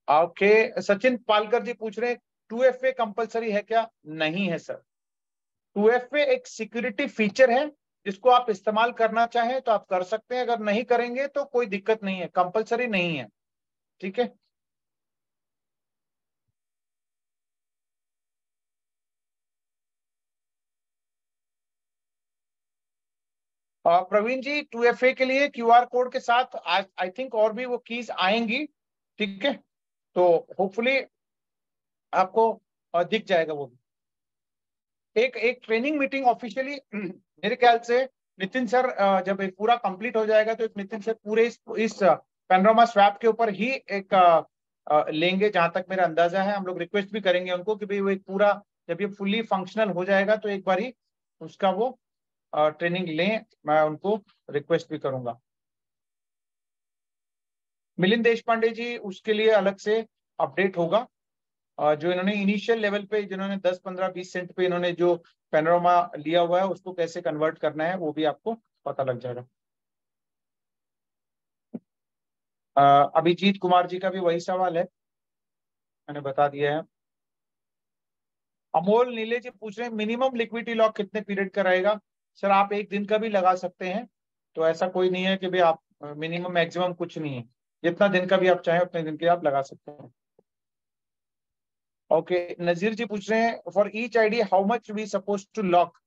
Speaker 1: ओके, सचिन पालकर जी पूछ रहे हैं 2FA कंपलसरी है क्या? नहीं है सर। 2FA एक सिक्योरिटी फीचर है, जिसको आप इस्तेमाल करना चाहें तो आप कर सकते हैं, अगर नहीं करेंगे तो कोई दिक्कत नहीं है, कंपलसरी नहीं है। ठीक है। प्रवीण जी 2FA के लिए QR कोड के साथ आई थिंक और भी वो कीज आएंगी। ठीक है। तो होपफुली आपको दिख जाएगा वो भी। एक एक ट्रेनिंग मीटिंग ऑफिशियली मेरे ख्याल से नितिन सर जब एक पूरा कंप्लीट हो जाएगा तो एक नितिन सर पूरे इस पैनोरामा स्वैप के ऊपर ही एक लेंगे, जहां तक मेरा अंदाजा है। हम लोग रिक्वेस्ट भी करेंगे उनको कि भाई वो एक पूरा, जब ये फुल्ली फंक्शनल हो जाएगा तो एक बार ही उसका वो ट्रेनिंग लें, मैं उनको रिक्वेस्ट भी करूंगा। मिलिंद देश पांडे जी उसके लिए अलग से अपडेट होगा। जो इन्होंने इनिशियल लेवल पे, जिन्होंने 10 15 20 सेंट पे इन्होंने जो पैनोरामा लिया हुआ है, उसको कैसे कन्वर्ट करना है वो भी आपको पता लग जाएगा। अभिजीत कुमार जी का भी वही सवाल है, मैंने बता दिया है। अमोल नीले जी पूछ रहे हैं मिनिमम लिक्विडिटी लॉक कितने पीरियड का रहेगा? सर आप एक दिन का भी लगा सकते हैं, तो ऐसा कोई नहीं है कि भाई आप मिनिमम मैक्सिमम कुछ नहीं है, जितना दिन का भी आप चाहें उतने दिन के आप लगा सकते हैं। ओके, नजीर जी पूछ रहे हैं for each ID how much we suppose to lock?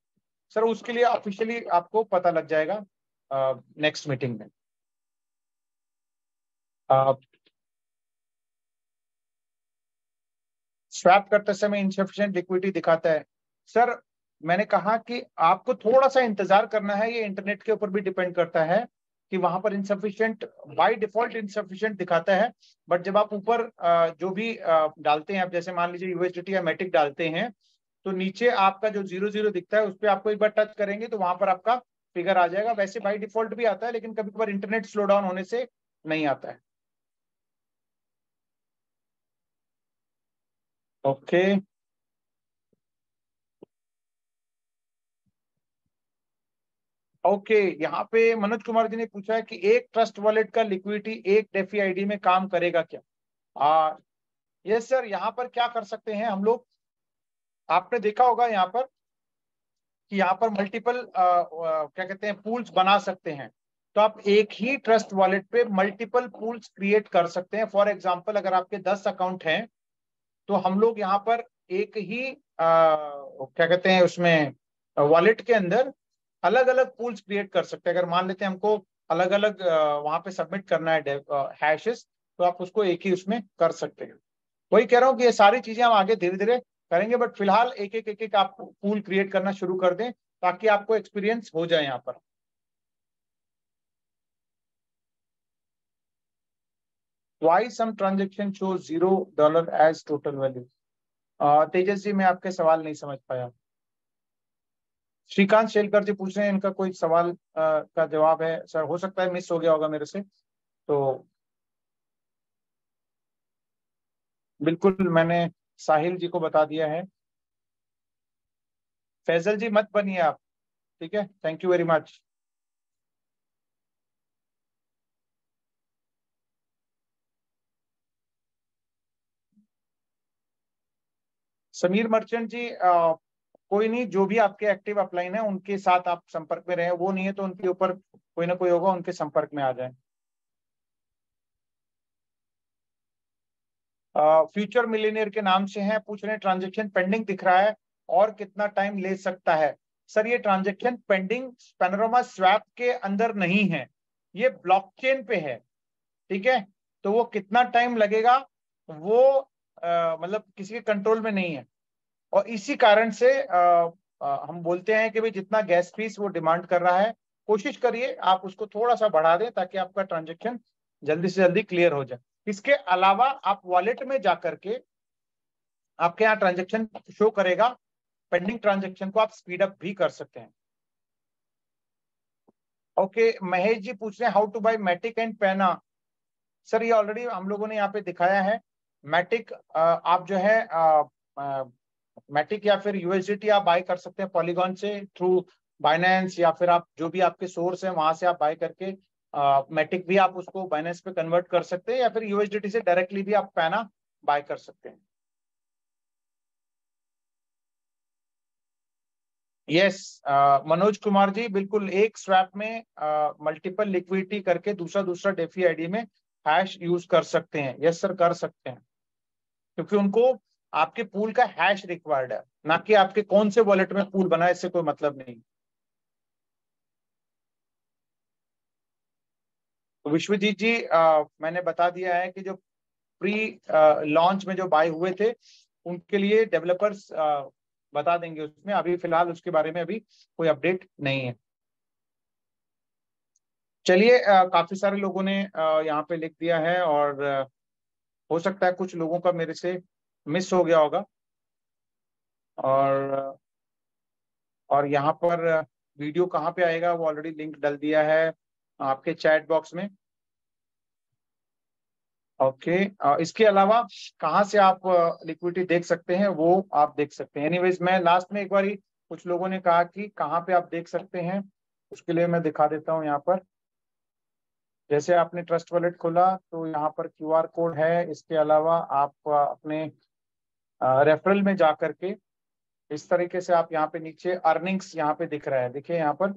Speaker 1: Sir उसके लिए ऑफिशियली आपको पता लग जाएगा। नेक्स्ट मीटिंग में। स्वैप करते समय इनसफिशिएंट लिक्विडिटी दिखाता है। सर मैंने कहा कि आपको थोड़ा सा इंतजार करना है, ये इंटरनेट के ऊपर भी डिपेंड करता है कि वहां पर इनसफिशिएंट बाय डिफॉल्ट इनसफिशिएंट दिखाता है, बट जब आप ऊपर जो भी डालते हैं, आप जैसे मान लीजिए यूएसडीटी या मैटिक डालते हैं, तो नीचे आपका जो 00 दिखता है उस पर आपको एक बार टच करेंगे तो वहां पर आपका फिगर आ जाएगा। वैसे बाय डिफॉल्ट भी आता है, लेकिन कभी कभार इंटरनेट स्लो डाउन होने से नहीं आता है। ओके ओके यहाँ पे मनोज कुमार जी ने पूछा है कि एक ट्रस्ट वॉलेट का लिक्विडिटी एक डेफी आईडी में काम करेगा क्या? यस सर, यहाँ पर क्या कर सकते हैं हम लोग, आपने देखा होगा यहाँ पर कि यहाँ पर मल्टीपल क्या कहते हैं पूल्स बना सकते हैं। तो आप एक ही ट्रस्ट वॉलेट पे मल्टीपल पूल्स क्रिएट कर सकते हैं। फॉर एग्जांपल अगर आपके 10 अकाउंट हैं तो हम लोग यहाँ पर एक ही क्या कहते हैं उसमें वॉलेट के अंदर अलग अलग पूल्स क्रिएट कर सकते हैं। अगर मान लेते हैं हमको अलग अलग वहां पे सबमिट करना है हैशेस, तो आप उसको एक ही उसमें कर सकते हैं। वही कह रहा हूँ कि ये सारी चीजें हम आगे धीरे धीरे करेंगे, बट फिलहाल एक एक आप पूल क्रिएट करना शुरू कर दें ताकि आपको एक्सपीरियंस हो जाए यहाँ पर। Why some transaction show $0 as total value? तेजस जी मैं आपके सवाल नहीं समझ पाया। श्रीकांत शेलकर जी पूछ रहे हैं, इनका कोई सवाल का जवाब है सर? हो सकता है मिस हो गया होगा मेरे से, तो बिल्कुल मैंने साहिल जी को बता दिया है। फैजल जी मत बनिए आप, ठीक है, thank you very much. Sameer Merchant ji कोई नहीं, जो भी आपके एक्टिव अपलाइन है उनके साथ आप संपर्क में रहे, वो नहीं है तो उनके ऊपर कोई ना कोई होगा, उनके संपर्क में आ जाए। फ्यूचर मिलीनियर के नाम से हैं, पूछ रहे हैं ट्रांजेक्शन पेंडिंग दिख रहा है और कितना टाइम ले सकता है? सर ये ट्रांजेक्शन पेंडिंग पैनोरामा स्वैप के अंदर नहीं है, ये ब्लॉकचेन पे है, ठीक है। तो वो कितना टाइम लगेगा वो मतलब किसी के कंट्रोल में नहीं है, और इसी कारण से हम बोलते हैं कि भाई जितना गैस फीस वो डिमांड कर रहा है, कोशिश करिए आप उसको थोड़ा सा बढ़ा दें ताकि आपका ट्रांजेक्शन जल्दी से जल्दी क्लियर हो जाए। इसके अलावा आप वॉलेट में जाकर के आपके यहाँ ट्रांजेक्शन शो करेगा, पेंडिंग ट्रांजेक्शन को आप स्पीड अप भी कर सकते हैं। ओके महेश जी पूछ रहे हैं how to buy Matic and पैना। सर ये ऑलरेडी हम लोगों ने यहाँ पे दिखाया है। मैटिक आप जो है मैटिक या फिर यूएसडीटी आप बाय कर सकते हैं पॉलीगॉन से थ्रू बाइनेंस, या फिर आप जो भी आपके सोर्स है वहां से आप बाय करके मैटिक भी आप उसको बाइनेंस पे कन्वर्ट कर सकते हैं, या फिर यूएसडीटी से डायरेक्टली भी आप पैना बाय कर सकते हैं। यस मनोज कुमार जी, बिल्कुल एक स्वैप में मल्टीपल लिक्विडिटी करके दूसरा दूसरा डेफी आईडी में हैश यूज कर सकते हैं। यस सर कर सकते हैं, क्योंकि उनको आपके पूल का हैश रिक्वायर्ड है, ना कि आपके कौन से वॉलेट में पूल बना है, इससे कोई मतलब नहीं। विश्वजीत जी मैंने बता दिया है कि जो प्री लॉन्च में जो बाय हुए थे उनके लिए डेवलपर्स बता देंगे उसमें, अभी फिलहाल उसके बारे में अभी कोई अपडेट नहीं है। चलिए काफी सारे लोगों ने यहाँ पे लिख दिया है, और हो सकता है कुछ लोगों का मेरे से मिस हो गया होगा, और यहाँ पर वीडियो कहाँ पे आएगा वो ऑलरेडी लिंक डाल दिया है आपके चैट बॉक्स में। ओके इसके अलावा कहाँ से आप लिक्विडिटी देख सकते हैं वो आप देख सकते हैं। एनीवेज मैं लास्ट में एक बार कुछ लोगों ने कहा कि कहाँ पे आप देख सकते हैं, उसके लिए मैं दिखा देता हूँ। यहाँ पर जैसे आपने ट्रस्ट वॉलेट खोला तो यहाँ पर क्यूआर कोड है। इसके अलावा आप अपने रेफरल में जा करके इस तरीके से आप यहाँ पे नीचे अर्निंग्स यहाँ पे दिख रहा है, देखिए यहाँ पर,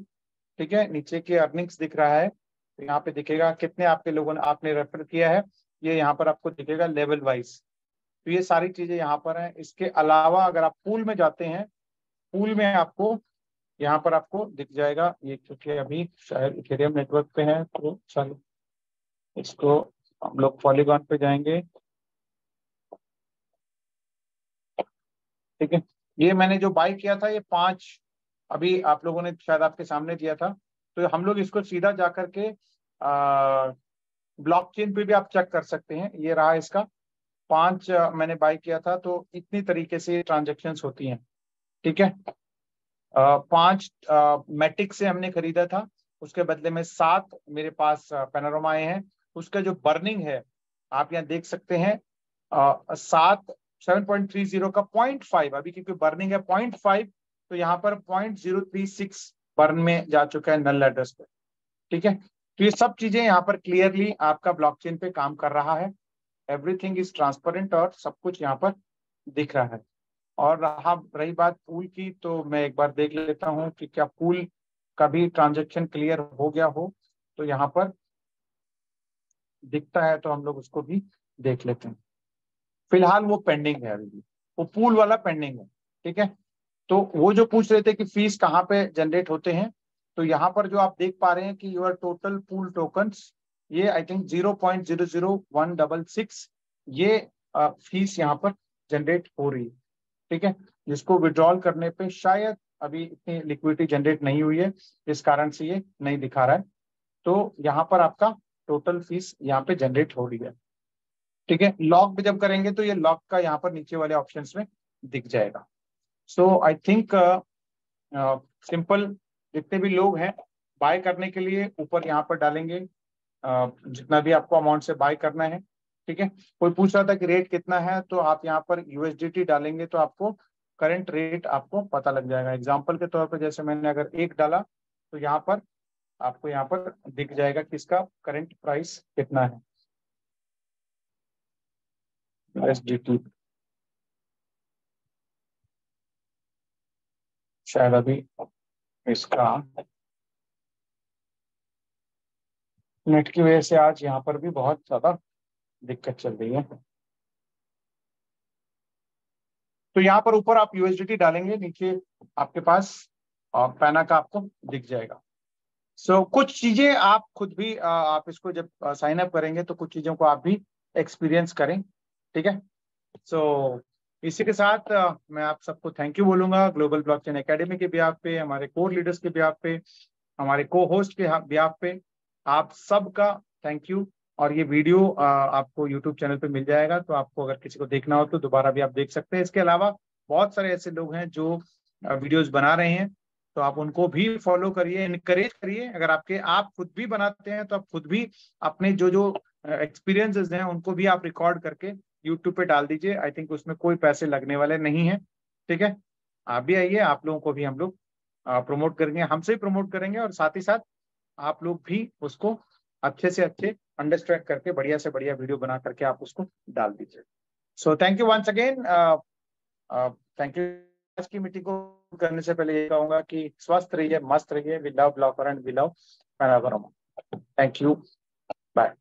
Speaker 1: ठीक है, नीचे की अर्निंग्स दिख रहा है, तो यहाँ पे दिखेगा कितने आपके लोगों ने आपने रेफर किया है, ये यहाँ पर आपको दिखेगा लेवल वाइज। तो ये सारी चीजें यहाँ पर हैं। इसके अलावा अगर आप पूल में जाते हैं, पूल में आपको यहाँ पर आपको दिख जाएगा ये, क्योंकि अभी शायद इथेरियम नेटवर्क पे है, तो चलो इसको हम लोग पॉलीगॉन पे जाएंगे। ठीक है, ये मैंने जो बाय किया था ये 5 अभी आप लोगों ने शायद आपके सामने दिया था, तो हम लोग इसको सीधा जा करके ब्लॉकचेन पे भी आप चेक कर सकते हैं। ये रहा इसका 5 मैंने बाय किया था, तो इतनी तरीके से ट्रांजेक्शन्स होती हैं। ठीक है, 5 मैटिक से हमने खरीदा था, उसके बदले में 7 मेरे पास पैनोरामा आए हैं। उसका जो बर्निंग है आप यहाँ देख सकते हैं, 7.30 का 0.5 अभी, क्योंकि बर्निंग है 0.5, तो यहाँ पर 0.036 बर्न में जा चुका है नल एड्रेस पे। ठीक है, तो ये सब चीजें यहाँ पर क्लियरली आपका ब्लॉकचेन पे काम कर रहा है। एवरीथिंग इज ट्रांसपेरेंट और सब कुछ यहाँ पर दिख रहा है। और रही बात पूल की, तो मैं एक बार देख लेता हूँ कि क्या पूल का भी ट्रांजेक्शन क्लियर हो गया हो, तो यहाँ पर दिखता है तो हम लोग उसको भी देख लेते हैं। फिलहाल वो पेंडिंग है, अभी वो पूल वाला पेंडिंग है। ठीक है, तो वो जो पूछ रहे थे कि फीस कहाँ पे जनरेट होते हैं, तो यहाँ पर जो आप देख पा रहे हैं कि योर टोटल पूल टोकन्स, ये आई थिंक 0.00166 ये फीस यहाँ पर जनरेट हो रही है। ठीक है, जिसको विड्रॉल करने पे शायद अभी इतनी लिक्विडिटी जनरेट नहीं हुई है, इस कारण से ये नहीं दिखा रहा है। तो यहाँ पर आपका टोटल फीस यहाँ पे जनरेट हो रही है। ठीक है, लॉक जब करेंगे तो ये लॉक का यहाँ पर नीचे वाले ऑप्शंस में दिख जाएगा। सो आई थिंक सिंपल, जितने भी लोग हैं बाय करने के लिए ऊपर यहाँ पर डालेंगे जितना भी आपको अमाउंट से बाय करना है। ठीक है, कोई पूछ रहा था कि रेट कितना है, तो आप यहाँ पर यूएसडीटी डालेंगे तो आपको करंट रेट आपको पता लग जाएगा। एग्जांपल के तौर पर जैसे मैंने अगर 1 डाला, तो यहाँ पर आपको यहाँ पर दिख जाएगा कि इसका करंट प्राइस कितना है यूएसडीटी। शायद अभी इसका नेट की वजह से आज यहाँ पर भी बहुत ज्यादा दिक्कत चल रही है। तो यहाँ पर ऊपर आप यूएसडीटी डालेंगे, नीचे आपके पास पैना का आपको दिख जाएगा। सो कुछ चीजें आप खुद भी आप इसको जब साइन अप करेंगे तो कुछ चीजों को आप भी एक्सपीरियंस करें। ठीक है, सो इसी के साथ मैं आप सबको थैंक यू बोलूंगा, ग्लोबल ब्लॉकचेन एकेडमी के बिहाफ पे, हमारे कोर लीडर्स के बिहाफ पे, हमारे को होस्ट के बिहाफ पे, आप सबका थैंक यू। और ये वीडियो आपको यूट्यूब चैनल पे मिल जाएगा, तो आपको अगर किसी को देखना हो तो दोबारा भी आप देख सकते हैं। इसके अलावा बहुत सारे ऐसे लोग हैं जो वीडियोस बना रहे हैं, तो आप उनको भी फॉलो करिए, इनकरेज करिए। अगर आप खुद भी बनाते हैं तो आप खुद भी अपने जो जो एक्सपीरियंसेस हैं उनको भी आप रिकॉर्ड करके यूट्यूब पे डाल दीजिए। आई थिंक उसमें कोई पैसे लगने वाले नहीं है। ठीक है, आप भी आइए, आप लोगों को भी हम लोग प्रमोट करेंगे, हमसे ही प्रमोट करेंगे, और साथ ही साथ आप लोग भी उसको अच्छे से अच्छे अंडरस्टैंड करके बढ़िया से बढ़िया वीडियो बना करके आप उसको डाल दीजिए। So thank you once again, thank you. आज की मीटिंग को करने से पहले ये कहूंगा कि स्वस्थ रहिए, मस्त रहिए। We love Blocker and we love Panorama. Thank you, bye.